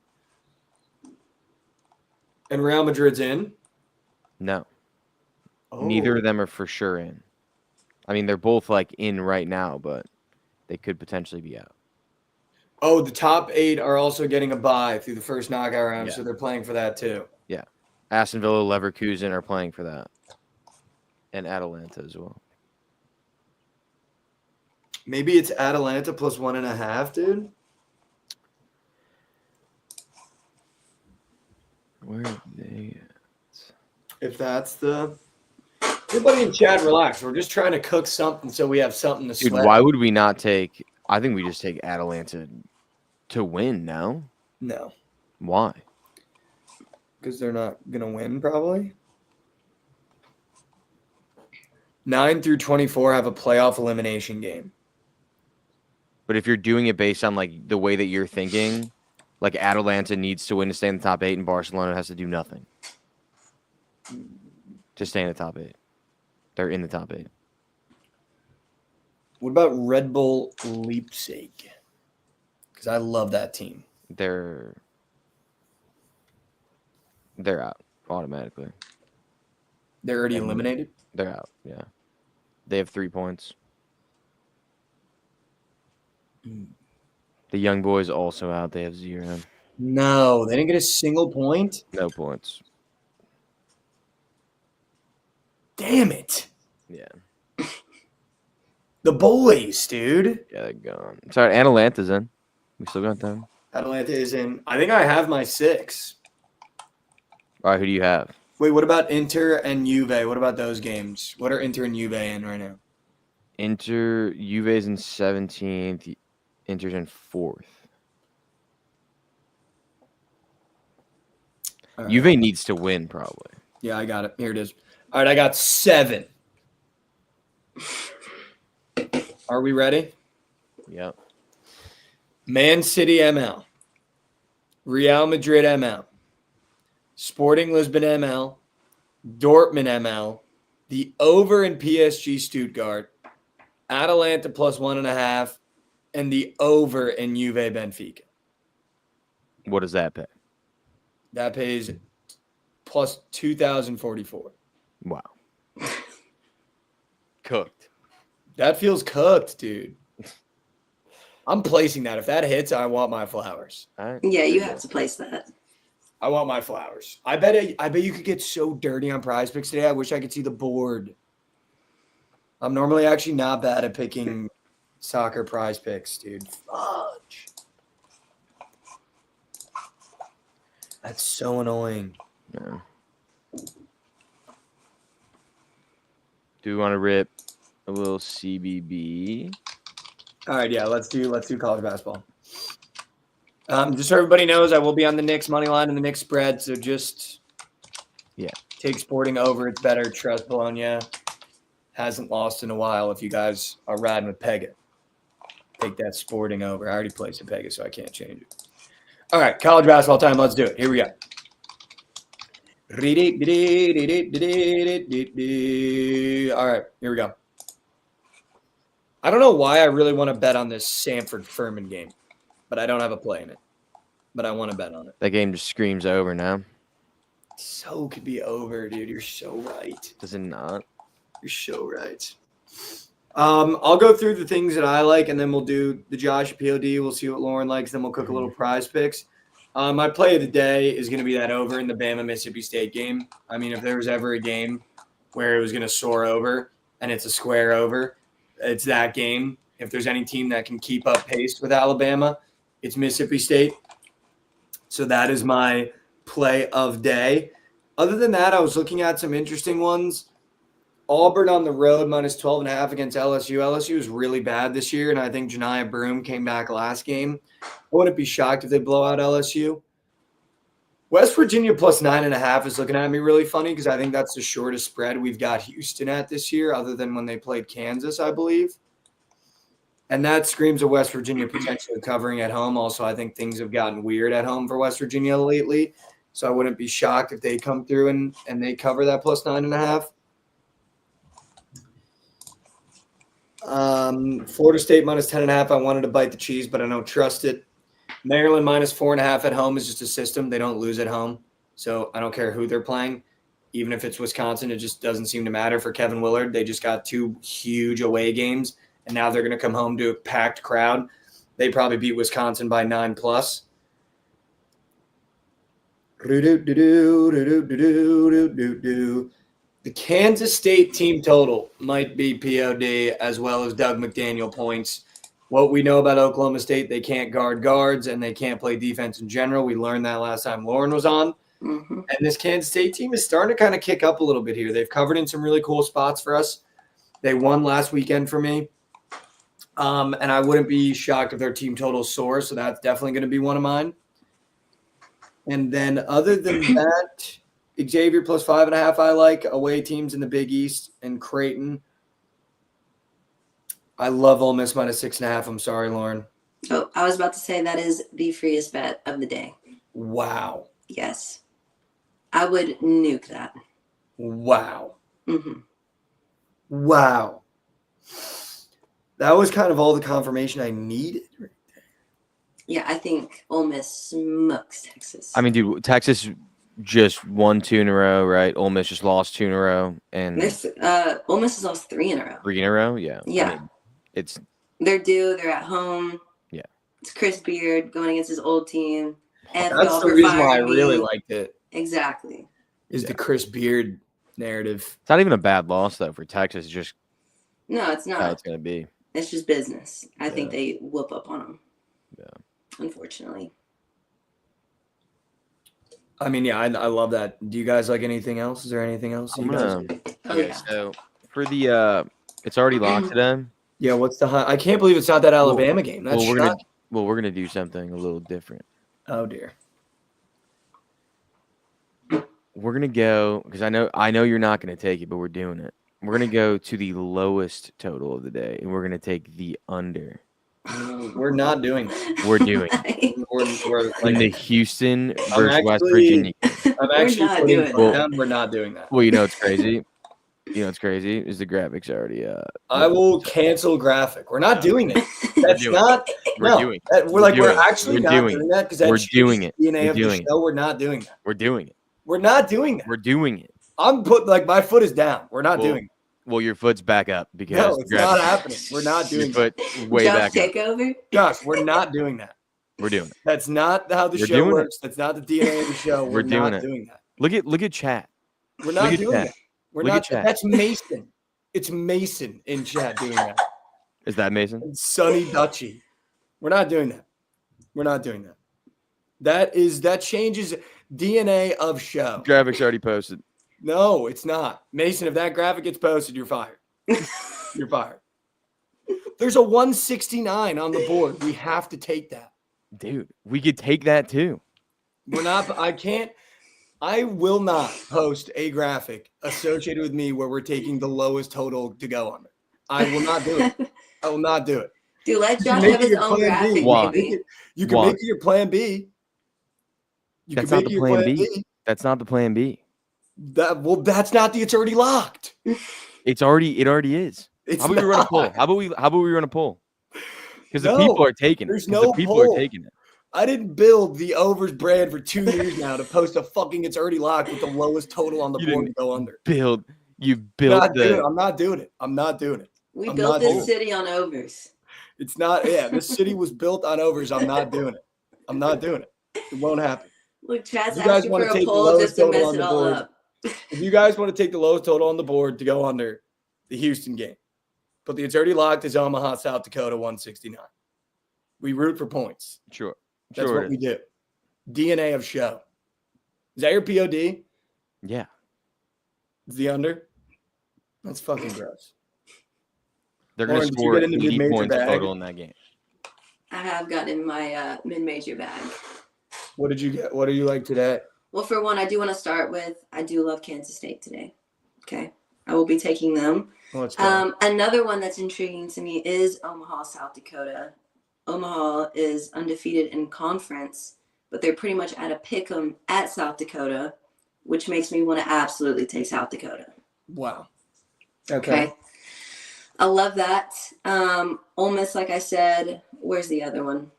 And Real Madrid's in? No. Oh. Neither of them are for sure in. I mean, they're both, like, in right now, but they could potentially be out. Oh, the top 8 are also getting a bye through the first knockout round, Yeah. so they're playing for that too. Yeah. Aston Villa, Leverkusen are playing for that. And Atalanta as well. Maybe it's Atalanta plus 1.5, dude. Where are they at? If that's the... Everybody in chat, relax. We're just trying to cook something so we have something to Dude, sweat. why would we not take... I think we just take Atalanta to win, no? No. Why? Because they're not going to win, probably. 9 through 24 have a playoff elimination game. But if you're doing it based on, like, the way that you're thinking, like, Atalanta needs to win to stay in the top 8 and Barcelona has to do nothing to stay in the top 8. They're in the top 8. What about Red Bull Leipzig? Because I love that team. They're out automatically. They're already eliminated? They're out, yeah. They have 3 points. The Young Boys also out. They have 0. No, they didn't get a single point? No points. Damn it. Yeah. The boys, dude. Yeah, they're gone. Sorry, Atalanta's in. We still got them. Atalanta is in. I think I have my 6. All right, who do you have? Wait, what about Inter and Juve? What about those games? What are Inter and Juve in right now? Juve's in 17th. Inter's in 4th. Right. Juve needs to win, probably. Yeah, I got it. Here it is. All right, I got 7. Are we ready? Yep. Man City ML. Real Madrid ML. Sporting Lisbon ML. Dortmund ML. The over in PSG Stuttgart. Atalanta plus 1.5. And the over in Juve Benfica. What does that pay? That pays plus 2,044. Wow. Cooked. That feels cooked, dude. I'm placing that. If that hits, I want my flowers. All right. Yeah, you have to place that. I want my flowers. I bet you could get so dirty on Prize Picks today. I wish I could see the board. I'm normally actually not bad at picking soccer Prize Picks, dude. Fudge. That's so annoying. Yeah. Do we want to rip a little CBB? All right, yeah, let's do college basketball. Just so everybody knows, I will be on the Knicks money line and the Knicks spread. So just take Sporting over. It's better. Trust Bologna. Hasn't lost in a while. If you guys are riding with Pega, take that Sporting over. I already placed a Pega, so I can't change it. All right, college basketball time. Let's do it. Here we go. All right, here we go. I don't know why I really want to bet on this Samford-Furman game, but I don't have a play in it. But I want to bet on it. That game just screams over now. So could be over, dude. You're so right. Does it not? You're so right. I'll go through the things that I like, and then we'll do the Josh POD. We'll see what Lauren likes. Then we'll cook a little Prize Picks. My play of the day is going to be that over in the Bama-Mississippi State game. I mean, if there was ever a game where it was going to soar over and it's a square over, it's that game. If there's any team that can keep up pace with Alabama, it's Mississippi State. So that is my play of day. Other than that, I was looking at some interesting ones. Auburn on the road minus 12.5 against LSU. LSU is really bad this year, and I think Janiah Broome came back last game. I wouldn't be shocked if they blow out LSU. West Virginia plus 9.5 is looking at me really funny because I think that's the shortest spread we've got Houston at this year, other than when they played Kansas, I believe. And that screams of West Virginia potentially covering at home. Also, I think things have gotten weird at home for West Virginia lately. So I wouldn't be shocked if they come through and they cover that plus 9.5. Florida State minus 10.5. I wanted to bite the cheese, but I don't trust it. Maryland minus 4.5 at home is just a system. They don't lose at home. So I don't care who they're playing. Even if it's Wisconsin, it just doesn't seem to matter for Kevin Willard. They just got 2 huge away games, and now they're going to come home to a packed crowd. They probably beat Wisconsin by 9+. The Kansas State team total might be POD as well as Doug McDaniel points. What we know about Oklahoma State, they can't guard guards and they can't play defense in general. We learned that last time Lauren was on. Mm-hmm. And this Kansas State team is starting to kind of kick up a little bit here. They've covered in some really cool spots for us. They won last weekend for me. And I wouldn't be shocked if their team total soars, so that's definitely going to be one of mine. And then other than that, Xavier plus 5.5 I like. Away teams in the Big East and Creighton. I love Ole Miss minus 6.5. I'm sorry, Lauren. Oh, I was about to say that is the freest bet of the day. Wow. Yes. I would nuke that. Wow. Mm-hmm. Wow. That was kind of all the confirmation I needed right there. Yeah, I think Ole Miss smokes Texas. I mean, dude, Texas just won 2 in a row, right? Ole Miss just lost 2 in a row. And Ole Miss has lost 3 in a row. 3 in a row? Yeah. Yeah. I mean, they're due. They're at home. Yeah. It's Chris Beard going against his old team. That's the reason why I really liked it. Exactly. Is the Chris Beard narrative. It's not even a bad loss, though, for Texas. It's just no, it's not. How it's going to be. It's just business. I think they whoop up on them. Yeah. Unfortunately. I mean, yeah, I love that. Do you guys like anything else? Is there anything else? So for the it's already locked today. Yeah, what's the high? I can't believe it's not that Alabama game. That's we're gonna do something a little different. Oh dear. We're gonna go because I know you're not gonna take it, but we're doing it. We're gonna go to the lowest total of the day, and we're gonna take the under. We're not doing that. We're doing it. We're like in the Houston versus West Virginia. I'm actually putting it down. We're not doing that. Well, you know it's crazy. You know what's crazy is the graphics already. I will cancel graphic. We're not doing it. That's not. We're doing it. We're actually not doing that because we're doing it. DNA of the show. We're not doing that. We're doing it. We're not doing that. We're doing it. I'm putting my foot is down. We're not doing it. Well, your foot's back up because no, it's not happening. We're not doing your foot way back take over. Josh, we're not doing that. We're doing it. That's not how the show works. That's not the DNA of the show. We're not doing that. Look at chat. We're not doing that. We're not. That's Mason. It's Mason in chat doing that. Is that Mason? And Sonny Dutchy. We're not doing that. We're not doing that. That changes DNA of show. Graphics already posted. No, it's not. Mason, if that graphic gets posted, you're fired. You're fired. There's a 169 on the board. We have to take that. Dude, we could take that too. We're not. I will not post a graphic associated with me where we're taking the lowest total to go on it. I will not do it. I will not do it. Dude, let Josh have his own graphic. You can make it your plan B. That's not the plan B. That's not the plan B. That's not the. It's already locked. It already is. How about we run a poll? How about we run a poll? Because the people are taking it. There's no people poll. are taking it. I didn't build the Overs brand for 2 years now to post a fucking it's already locked with the lowest total on the board to go under. You built I'm not doing it. I'm not doing it. We built this city on Overs. It's not. Yeah, this city was built on Overs. I'm not doing it. I'm not doing it. It won't happen. Look, Chad's asking for a poll just to mess it all up. If you guys want to take the lowest total on the board to go under the Houston game, but the it's already locked is Omaha, South Dakota, 169. We root for points. Sure. That's what we do. DNA of show. Is that your POD? Yeah. Is the under? That's fucking gross. They're going to score 80 points total in that game. I have gotten my mid-major bag. What did you get? What do you like today? Well, for one, I do want to start with, I do love Kansas State today. Okay. I will be taking them. Let's go. Another one that's intriguing to me is Omaha, South Dakota. Omaha is undefeated in conference, but they're pretty much at a pick 'em at South Dakota, which makes me want to absolutely take South Dakota. Wow. Okay. I love that. Ole Miss, like I said, where's the other one?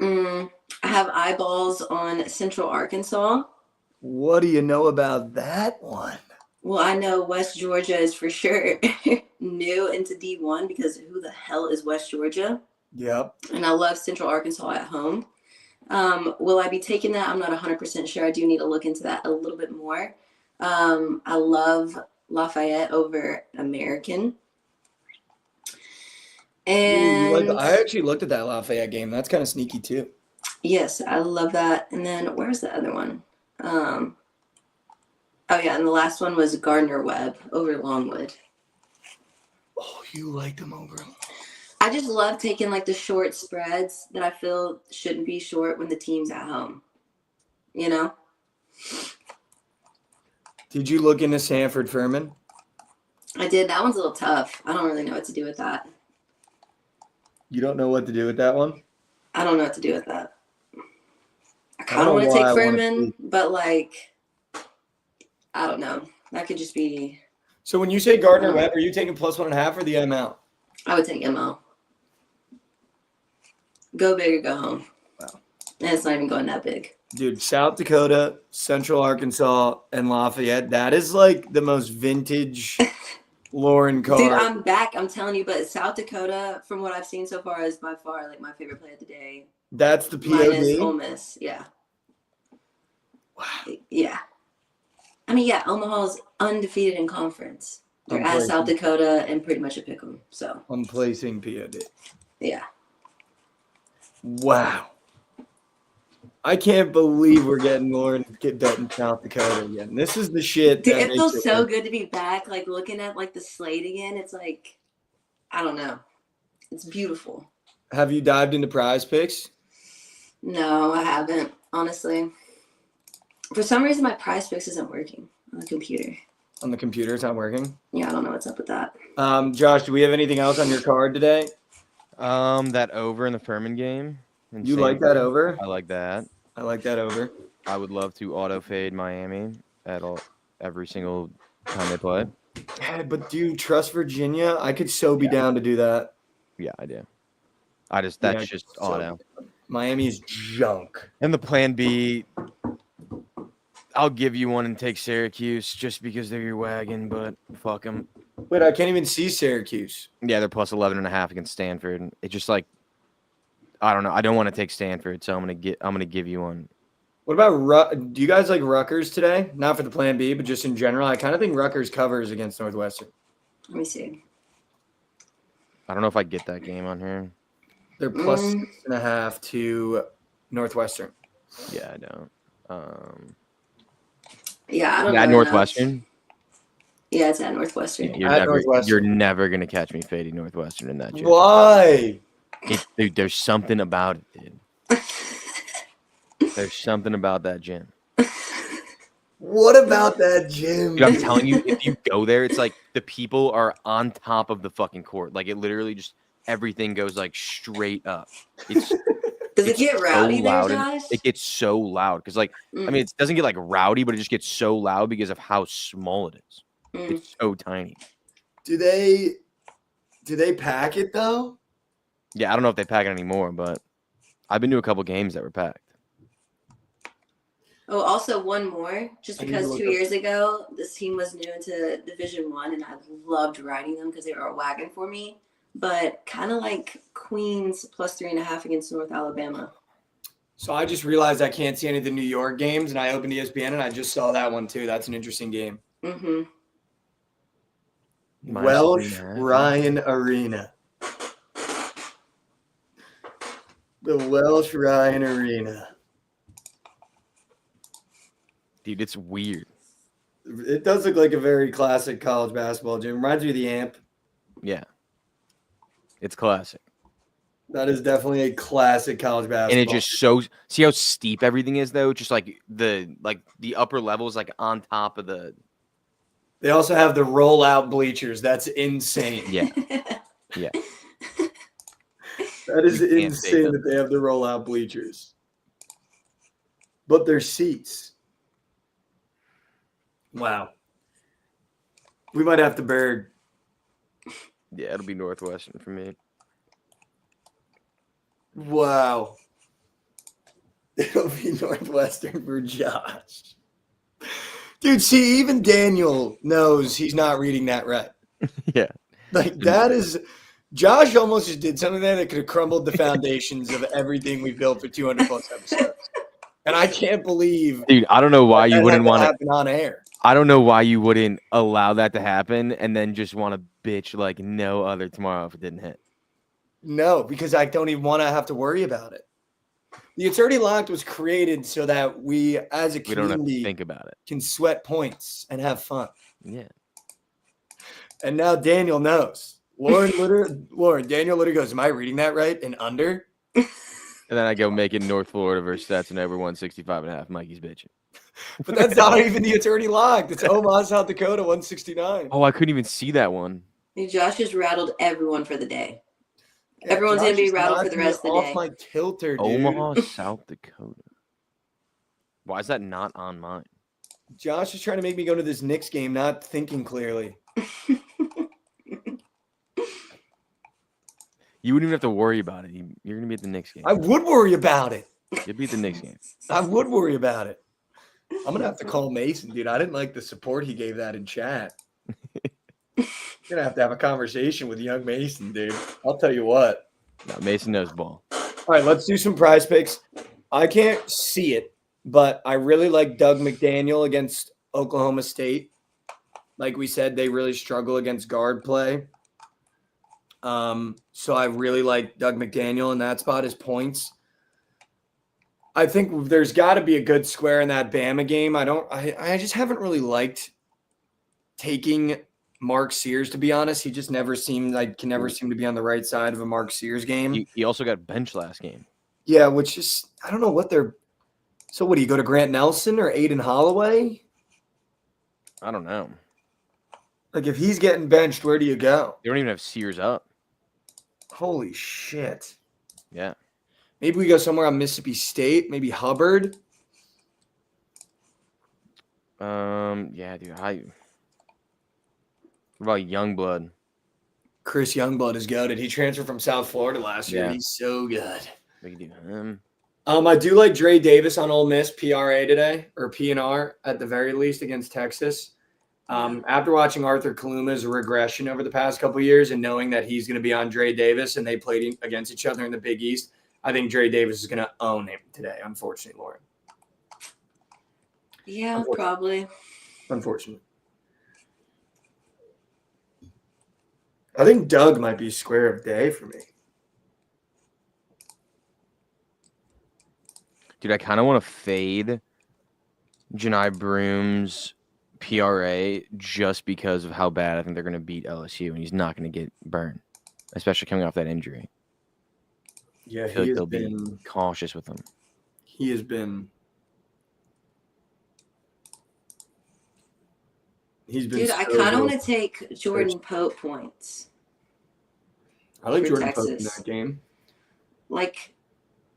I have eyeballs on Central Arkansas. What do you know about that one? Well, I know West Georgia is for sure new into D1 because who the hell is West Georgia? Yep. And I love Central Arkansas at home. Will I be taking that? I'm not 100% sure. I do need to look into that a little bit more. I love Lafayette over American. And I actually looked at that Lafayette game. That's kind of sneaky too. Yes, I love that. And then where's the other one? Oh yeah, and the last one was Gardner Webb over Longwood. Oh, you like them over? I just love taking like the short spreads that I feel shouldn't be short when the team's at home. You know? Did you look into Sanford Furman? I did. That one's a little tough. I don't really know what to do with that. You don't know what to do with that one? I don't know what to do with that. I kind of want to take Furman, but like, I don't know. That could just be. So when you say Gardner Webb, are you taking +1.5 or the ML? I would take ML. Go big or go home. Wow. And it's not even going that big. Dude, South Dakota, Central Arkansas, and Lafayette, that is like the most vintage Lauren Carr. Dude, I'm back. I'm telling you, but South Dakota, from what I've seen so far, is by far like my favorite play of the day. That's the POD? Minus Ole Miss, yeah. Wow. Yeah. I mean, yeah, Omaha's undefeated in conference. They're at South Dakota and pretty much a pick 'em. So I'm placing POD. Yeah. Wow. I can't believe we're getting Lauren get bet in South Dakota again. This is the shit. Dude, it feels so good to be back. Like looking at like the slate again. It's like, I don't know. It's beautiful. Have you dived into Prize Picks? No, I haven't, honestly. For some reason, my Prize Picks isn't working on the computer. On the computer, it's not working? Yeah, I don't know what's up with that. Josh, do we have anything else on your card today? That over in the Furman game. You like that over? I like that. I like that over. I would love to auto fade Miami every single time they play. Yeah, but do you trust Virginia? I could so be down to do that. Yeah, I do. That's just auto. Miami is junk. And the plan B, I'll give you one and take Syracuse just because they're your wagon, but fuck them. Wait, I can't even see Syracuse. Yeah, they're +11.5 against Stanford. It's just like, I don't know. I don't want to take Stanford, so I'm gonna give you one. What about do you guys like Rutgers today? Not for the plan B, but just in general. I kind of think Rutgers covers against Northwestern. Let me see. I don't know if I get that game on here. They're +6.5 to Northwestern. Yeah, I don't. Yeah, I don't know. At Northwestern? Yeah, it's at Northwestern. You're never gonna catch me fading Northwestern in that gym. Why? Dude, there's something about it, dude. There's something about that gym. What about that gym? Dude, I'm telling you, if you go there, it's like the people are on top of the fucking court. Like it literally just everything goes like straight up. Does it get rowdy so there, loud Josh? It gets so loud because like I mean it doesn't get like rowdy, but it just gets so loud because of how small it is. It's so tiny. Do they pack it though? Yeah, I don't know if they pack it anymore, but I've been to a couple games that were packed. Oh, also one more, just because 2 years ago, this team was new into Division I, and I loved riding them because they were a wagon for me. But kind of like Queens +3.5 against North Alabama. So I just realized I can't see any of the New York games, and I opened ESPN, and I just saw that one too. That's an interesting game. Mm-hmm. Welsh Ryan Arena. The Welsh Ryan Arena. Dude, it's weird. It does look like a very classic college basketball gym. Reminds me of the AMP. Yeah. It's classic. That is definitely a classic college basketball. And it just see how steep everything is though? Just like the upper level is like on top of the They also have the rollout bleachers. That's insane. Yeah. Yeah. That is You can't insane fake them. that they have the rollout bleachers. But they're seats. Wow. We might have to Berg. Yeah, it'll be Northwestern for me. Wow. It'll be Northwestern for Josh. Dude, see, even Daniel knows he's not reading that right. Yeah. Like, that is... Josh almost just did something there that could have crumbled the foundations of everything we built for 200-plus episodes. And I can't believe... Dude, I don't know why you wouldn't want to happen on air. I don't know why you wouldn't allow that to happen and then just want to bitch like no other tomorrow if it didn't hit. No, because I don't even want to have to worry about it. The It's Already Locked was created so that we, as a We don't have to community, think about it. can sweat points and have fun. Yeah. And now Daniel knows. Daniel literally goes, am I reading that right? And under? And then I go make it North Florida versus Stetson over 165.5. Mikey's bitching. But that's not even the It's Already Locked. It's Omaha, South Dakota, 169. Oh, I couldn't even see that one. Josh just rattled everyone for the day. Yeah, Everyone's Josh going to be is rattled for the knocking rest of me the off day. my tilter, dude. Omaha, South Dakota. Why is that not on mine? Josh is trying to make me go to this Knicks game, not thinking clearly. You wouldn't even have to worry about it. You're going to be at the Knicks game. I would worry about it. You'll be at the Knicks game. I would worry about it. I'm going to have to call Mason, dude. I didn't like the support he gave that in chat. You're going to have a conversation with young Mason, dude. I'll tell you what. No, Mason knows ball. All right, let's do some prize picks. I can't see it, but I really like Doug McDaniel against Oklahoma State. Like we said, they really struggle against guard play. So I really like Doug McDaniel in that spot as points. I think there's got to be a good square in that Bama game. I just haven't really liked taking Mark Sears, to be honest. He just never seemed can never seem to be on the right side of a Mark Sears game. He also got benched last game. Yeah, which is, I don't know what they're. So what do you go to Grant Nelson or Aiden Holloway? I don't know. Like if he's getting benched, where do you go? They don't even have Sears up. Holy shit. Yeah. Maybe we go somewhere on Mississippi State, maybe Hubbard. Yeah, dude. What about Youngblood? Chris Youngblood is goated. He transferred from South Florida last year. Yeah. He's so good. We can do him. I do like Dre Davis on Ole Miss PRA today, or PNR at the very least against Texas. After watching Arthur Kaluma's regression over the past couple of years and knowing that he's going to be on Dre Davis and they played against each other in the Big East, I think Dre Davis is going to own him today, unfortunately, Lauren. Yeah, probably. Unfortunately. I think Doug might be square of day for me. Dude, I kind of want to fade Janai Broom's PRA just because of how bad I think they're going to beat LSU, and he's not going to get burned, especially coming off that injury. Yeah, I feel like they'll be cautious with him. He has been. He's been. Dude, I kind of want to take Jordan Pope points. I like for Jordan Pope in Texas. that game. Like,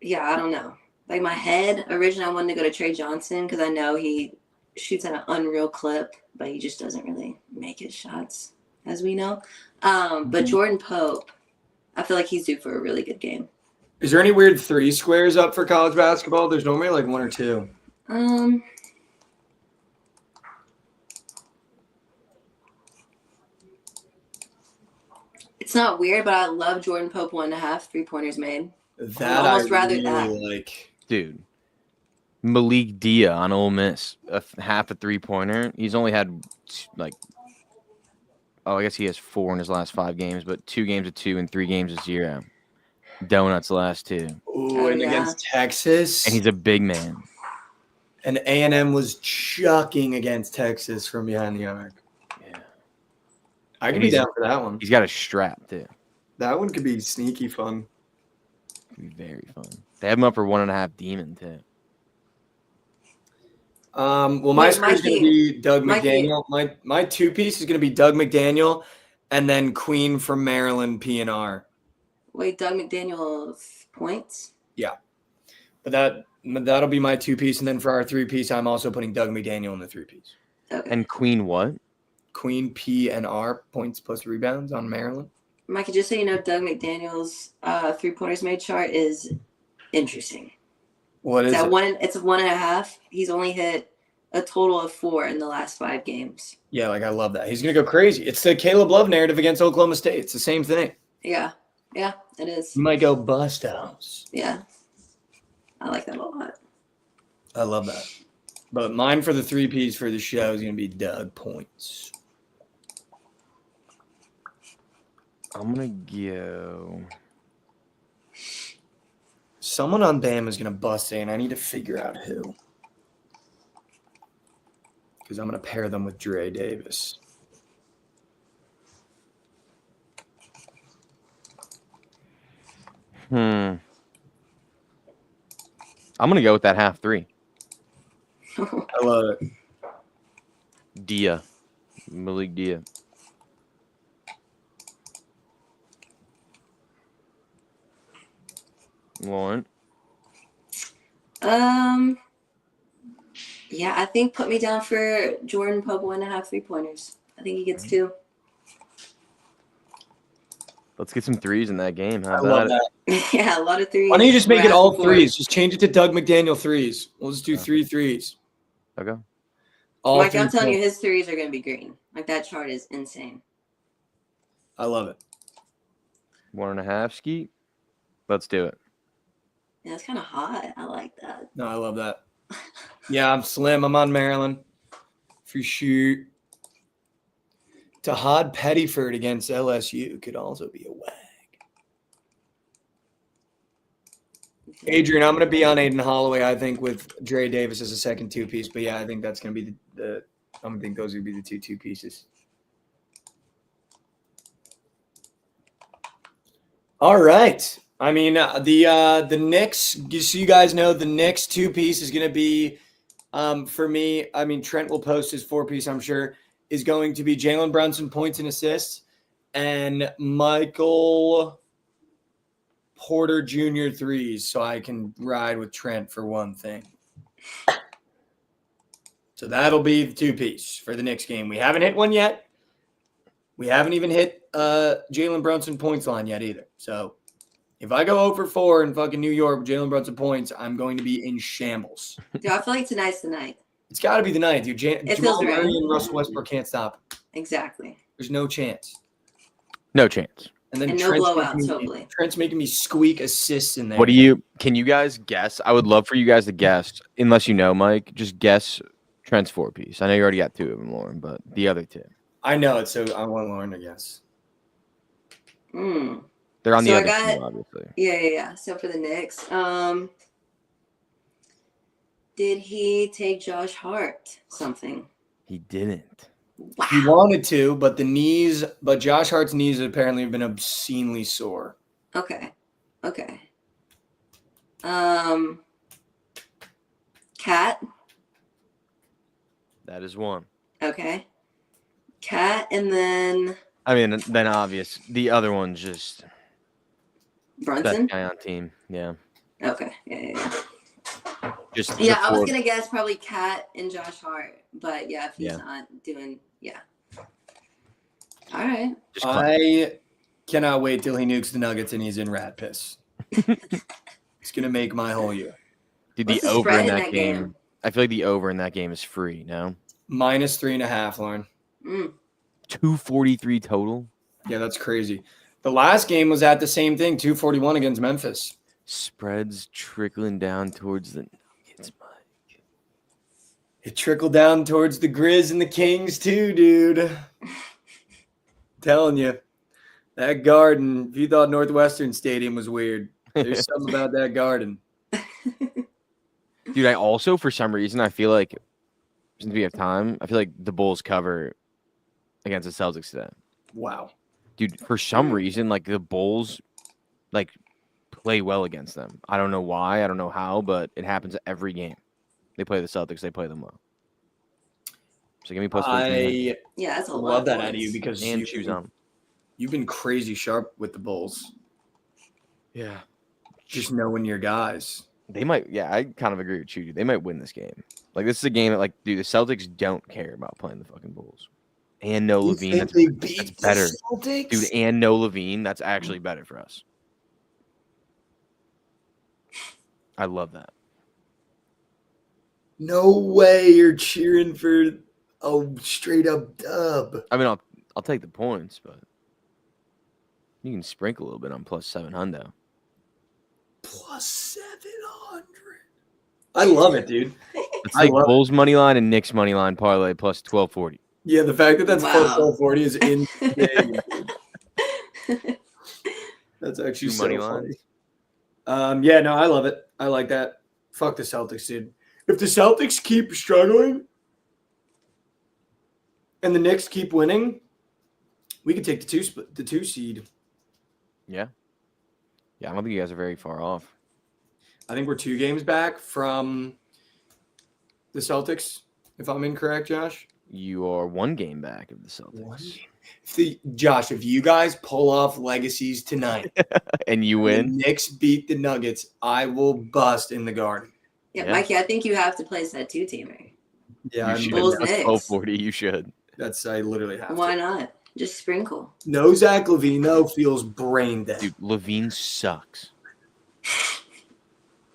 yeah, I don't know. Like my head, originally I wanted to go to Trey Johnson because I know he shoots at an unreal clip, but he just doesn't really make his shots, as we know. But Jordan Pope, I feel like he's due for a really good game. Is there any weird three squares up for college basketball? There's normally like one or two. It's not weird, but I love Jordan Pope 1.5 3-pointers made. That almost I rather really that. like. Dude, Malik Dia on Ole Miss, half a 3-pointer. He's only had I guess he has 4 in his last 5 games, but 2 games of 2 and 3 games of 0. Donuts last 2. Ooh, and against Texas. And he's a big man. And A&M was chucking against Texas from behind the arc. Yeah. I could be down for that one. He's got a strap, too. That one could be sneaky fun. Could be very fun. They have him up for 1.5 demon, too. Well, my Wait, score is going to be Doug Mikey. McDaniel. My two-piece is going to be Doug McDaniel and then Queen from Maryland PNR. Wait, Doug McDaniel's points? Yeah. But that'll be my two-piece. And then for our three-piece, I'm also putting Doug McDaniel in the three-piece. Okay. And Queen what? Queen PNR, points plus rebounds on Maryland. Mikey, just so you know, Doug McDaniel's three-pointers made chart is interesting. What is it? It's 1.5. He's only hit a total of 4 in the last 5 games. Yeah, like I love that. He's going to go crazy. It's the Caleb Love narrative against Oklahoma State. It's the same thing. Yeah, it is. You might go bust house. Yeah, I like that a lot. I love that. But mine for the three-piece for the show is going to be Doug points. I'm going to go. Someone on Bam is going to bust in. I need to figure out who. Because I'm going to pair them with Dre Davis. I'm going to go with that half three. I love it. Dia. Malik Dia. Lauren? Yeah, I think put me down for Jordan Pope 1.5 3-pointers. I think he gets 2. Let's get some threes in that game. I love that. Yeah, a lot of threes. Why don't you just make it We're all asking threes? Just change it to Doug McDaniel threes. We'll just do 3 threes. Okay. All Mike, three I'm telling you, points. his threes are going to be green. Like, that chart is insane. I love it. 1.5 ski. Let's do it. Yeah, it's kind of hot. I like that. No, I love that. Yeah, I'm slim. I'm on Maryland. For sure. Tahad Pettiford against LSU could also be a wag. Adrian, I'm going to be on Aiden Holloway, I think, with Dre Davis as a second two-piece. But, yeah, I think that's going to be I think those would be the two pieces. All right. I mean, the Knicks, just so you guys know, the Knicks two-piece is going to be, for me, I mean, Trent will post his four-piece, I'm sure, is going to be Jalen Brunson points and assists and Michael Porter Jr. threes, so I can ride with Trent for one thing. So that'll be the two-piece for the Knicks game. We haven't hit one yet. We haven't even hit Jalen Brunson points line yet either. So if I go over 4 in fucking New York with Jalen Brunson points, I'm going to be in shambles. Dude, I feel like tonight's the night. It's got to be the night, dude. Jamal feels right. Murray and Russell Westbrook can't stop him. Exactly. There's no chance. No chance. And then And no Trent's blowouts, making me- hopefully. Trent's making me squeak assists in there. Can you guys guess? I would love for you guys to guess, unless you know, Mike, just guess Trent's four-piece. I know you already got 2 of them, Lauren, but the other 2. I know it, so I want Lauren to guess. They're on So the I other got- team, obviously. Yeah. So for the Knicks, did he take Josh Hart something? He didn't. Wow. He wanted to, but Josh Hart's knees apparently have been obscenely sore. Okay. Cat. That is one. Okay. Cat, and then I mean, then obvious. The other one's just Brunson. best guy on team. Yeah. Okay. Yeah. Just Yeah, I was before- gonna guess probably Cat and Josh Hart, but yeah, if he's Yeah. not doing, yeah. All right. just clap. I cannot wait till he nukes the Nuggets and he's in rat piss. It's gonna make my whole year. Dude, What's the the over spread in in that that game. game? I feel like the over in that game is free. No, -3.5, Lauren. 243 total. Yeah, that's crazy. The last game was at the same thing, 241 against Memphis. Spreads trickling down towards the Nuggets, Mike. It trickled down towards the Grizz and the Kings too, dude. Telling you, that Garden. If you thought Northwestern Stadium was weird, there's something about that Garden. Dude, I also, for some reason, I feel like, since we have time, I feel like the Bulls cover against the Celtics today. Wow. Dude, for some reason, like, the Bulls, like, play well against them. I don't know why. I don't know how, but it happens every game. They play the Celtics. They play them well. So give me plus 14. I Yeah, that's a lot. love that out of you because And shoes on. You've been crazy sharp with the Bulls. Yeah. Just knowing your guys. They might. Yeah, I kind of agree with you. They might win this game. Like, this is a game that, like, dude, the Celtics don't care about playing the fucking Bulls. And no Levine. That's better. Celtics? Dude, and no Levine. That's actually better for us. I love that. No way you're cheering for a straight up dub. I mean, I'll take the points, but you can sprinkle a little bit on plus 700. Plus 700. I love it, dude. It's like Bulls money line and Knicks money line parlay plus 1240. Yeah, the fact that that's plus 1240 is insane. That's actually so money funny. Yeah, no, I love it. I like that. Fuck the Celtics, dude. If the Celtics keep struggling and the Knicks keep winning, we could take the two seed. Yeah. Yeah, I don't think you guys are very far off. I think we're 2 games back from the Celtics, if I'm incorrect, Josh. You are 1 game back of the Celtics. Josh, if you guys pull off legacies tonight and you win, the Knicks beat the Nuggets, I will bust in the Garden. Yeah, Mikey, I think you have to place that 2-teamer. Yeah, you Bulls That's Knicks. 1240. You should. I literally have Why to. not? Just sprinkle. No Zach LaVine, though, feels brain dead. Dude, Levine sucks.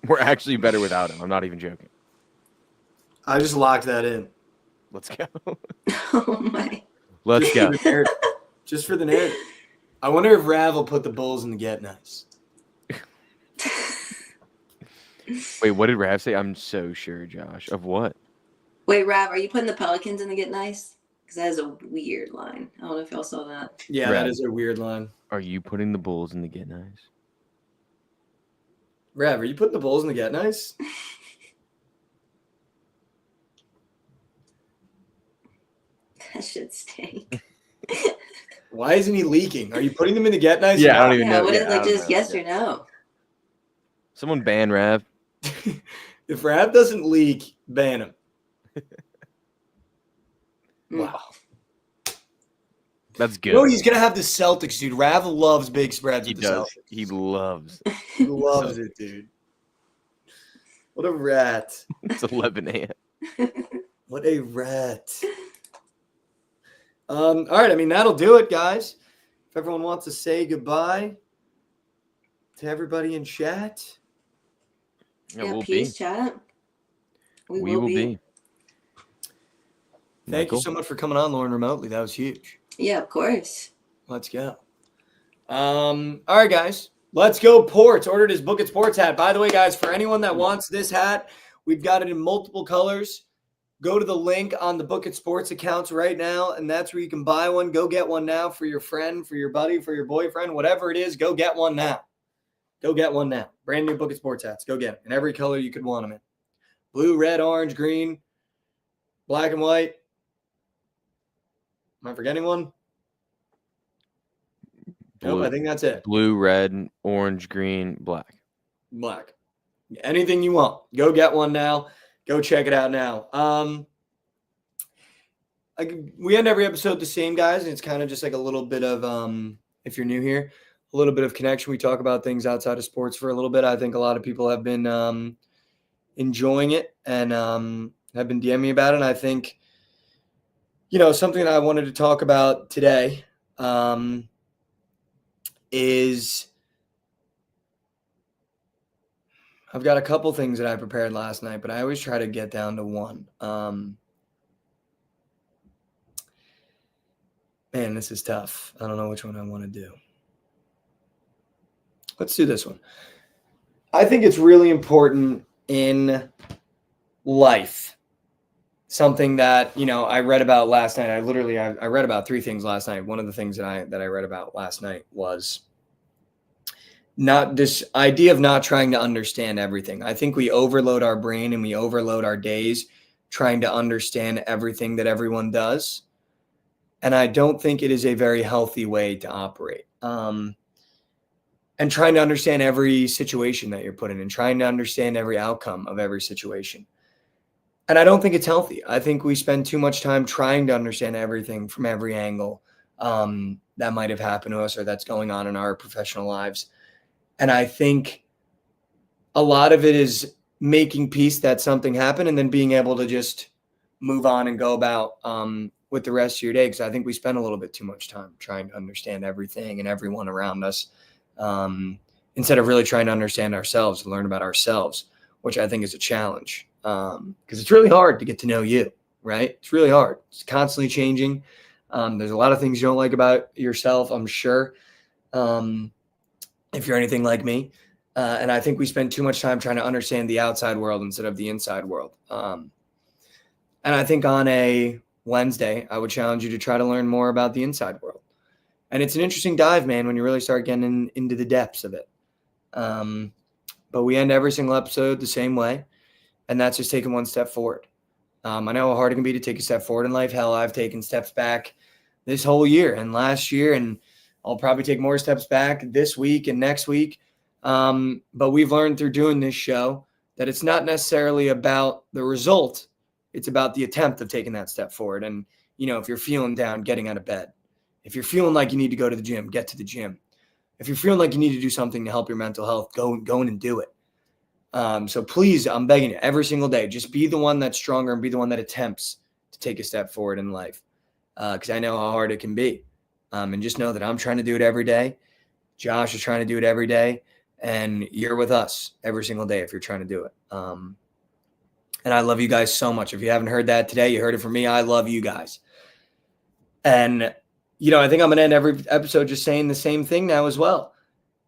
We're actually better without him. I'm not even joking. I just locked that in. Let's go. Oh, my. Let's go. Just for the narrative. I wonder if Rav will put the Bulls in the Get Nice. Wait, what did Rav say? I'm so sure, Josh. Of what? Wait, Rav, are you putting the Pelicans in the Get Nice? Because that is a weird line. I don't know if y'all saw that. Yeah, Rav, that is a weird line. Are you putting the Bulls in the Get Nice? Rav, are you putting the Bulls in the Get Nice? That should stink. Why isn't he leaking? Are you putting them in the Get Nice? Yeah, I don't even know. What Yeah, is I like don't just know. yes or no? Someone ban Rav. If Rav doesn't leak, ban him. Wow. That's good. No, he's going to have the Celtics, dude. Rav loves big spreads He with the does. Celtics. He loves. He loves it, dude. What a rat. It's 11 a.m. What a rat. All right, I mean, that'll do it, guys. If everyone wants to say goodbye to everybody in chat. Yeah, we'll peace, be. chat. We will be. Thank you so much for coming on, Lauren, remotely. That was huge. Yeah, of course. Let's go. All right, guys. Let's go Ports. Ordered his Bookit Sports hat. By the way, guys, for anyone that wants this hat, we've got it in multiple colors. Go to the link on the Bookit Sports accounts right now, and that's where you can buy one. Go get one now for your friend, for your buddy, for your boyfriend, whatever it is. Go get one now. Go get one now. Brand new Bookit Sports hats. Go get them in every color you could want them in. Blue, red, orange, green, black and white. Am I forgetting one? Nope, I think that's it. Blue, red, orange, green, black. Black. Anything you want. Go get one now. Go check it out now. We end every episode the same, guys, and it's kind of just like a little bit of, if you're new here, a little bit of connection. We talk about things outside of sports for a little bit. I think a lot of people have been enjoying it and have been DMing me about it. And I think, something that I wanted to talk about today is I've got a couple things that I prepared last night, but I always try to get down to one. Man, this is tough. I don't know which one I want to do. Let's do this one. I think it's really important in life. Something that, I read about last night. I read about 3 things last night. One of the things that I read about last night was not this idea of not trying to understand everything. I think we overload our brain and we overload our days trying to understand everything that everyone does. And I don't think it is a very healthy way to operate. And trying to understand every situation that you're put in and trying to understand every outcome of every situation. And I don't think it's healthy. I think we spend too much time trying to understand everything from every angle that might have happened to us or that's going on in our professional lives. And I think a lot of it is making peace that something happened and then being able to just move on and go about with the rest of your day. Because I think we spend a little bit too much time trying to understand everything and everyone around us instead of really trying to understand ourselves and learn about ourselves, which I think is a challenge. Because it's really hard to get to know you, right? It's really hard. It's constantly changing. There's a lot of things you don't like about yourself, I'm sure, if you're anything like me. And I think we spend too much time trying to understand the outside world instead of the inside world. And I think on a Wednesday, I would challenge you to try to learn more about the inside world. And it's an interesting dive, man, when you really start getting into the depths of it. But we end every single episode the same way. And that's just taking one step forward. I know how hard it can be to take a step forward in life. Hell, I've taken steps back this whole year and last year, and I'll probably take more steps back this week and next week. But we've learned through doing this show that it's not necessarily about the result. It's about the attempt of taking that step forward. And, you know, if you're feeling down, getting out of bed. If you're feeling like you need to go to the gym, get to the gym. If you're feeling like you need to do something to help your mental health, go in and do it. So please, I'm begging you every single day, just be the one that's stronger and be the one that attempts to take a step forward in life. Because I know how hard it can be. And just know that I'm trying to do it every day. Josh is trying to do it every day. And you're with us every single day if you're trying to do it. And I love you guys so much. If you haven't heard that today, you heard it from me. I love you guys. And, you know, I think I'm going to end every episode just saying the same thing now as well.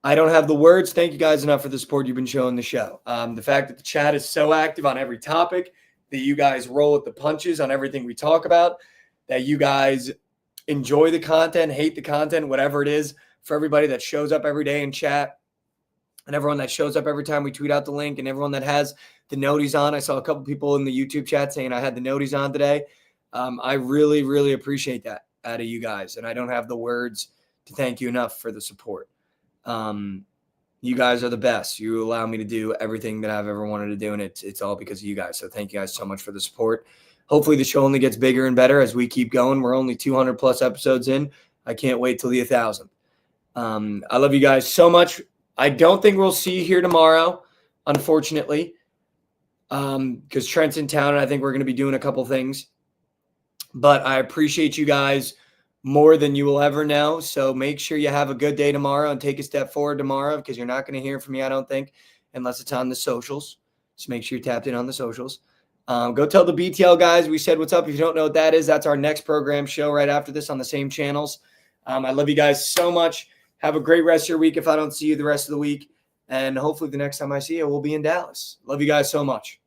I don't have the words. Thank you guys enough for the support you've been showing the show. The fact that the chat is so active on every topic, that you guys roll with the punches on everything we talk about, that you guys enjoy the content, hate the content, whatever it is, for everybody that shows up every day in chat and everyone that shows up every time we tweet out the link and everyone that has the noties on. I saw a couple people in the YouTube chat saying I had the noties on today. I really, really appreciate that out of you guys. And I don't have the words to thank you enough for the support. You guys are the best. You allow me to do everything that I've ever wanted to do, and it's all because of you guys. So thank you guys so much for the support. Hopefully the show only gets bigger and better as we keep going. We're only 200 plus episodes in. I can't wait till the 1,000. I love you guys so much. I don't think we'll see you here tomorrow, unfortunately, because Trent's in town, and I think we're going to be doing a couple things. But I appreciate you guys more than you will ever know. So make sure you have a good day tomorrow and take a step forward tomorrow, because you're not going to hear from me, I don't think, unless it's on the socials. So make sure you're tapped in on the socials. Go tell the BTL guys we said what's up. If you don't know what that is, that's our next program show right after this on the same channels. I love you guys so much. Have a great rest of your week if I don't see you the rest of the week. And hopefully the next time I see you, we'll be in Dallas. Love you guys so much.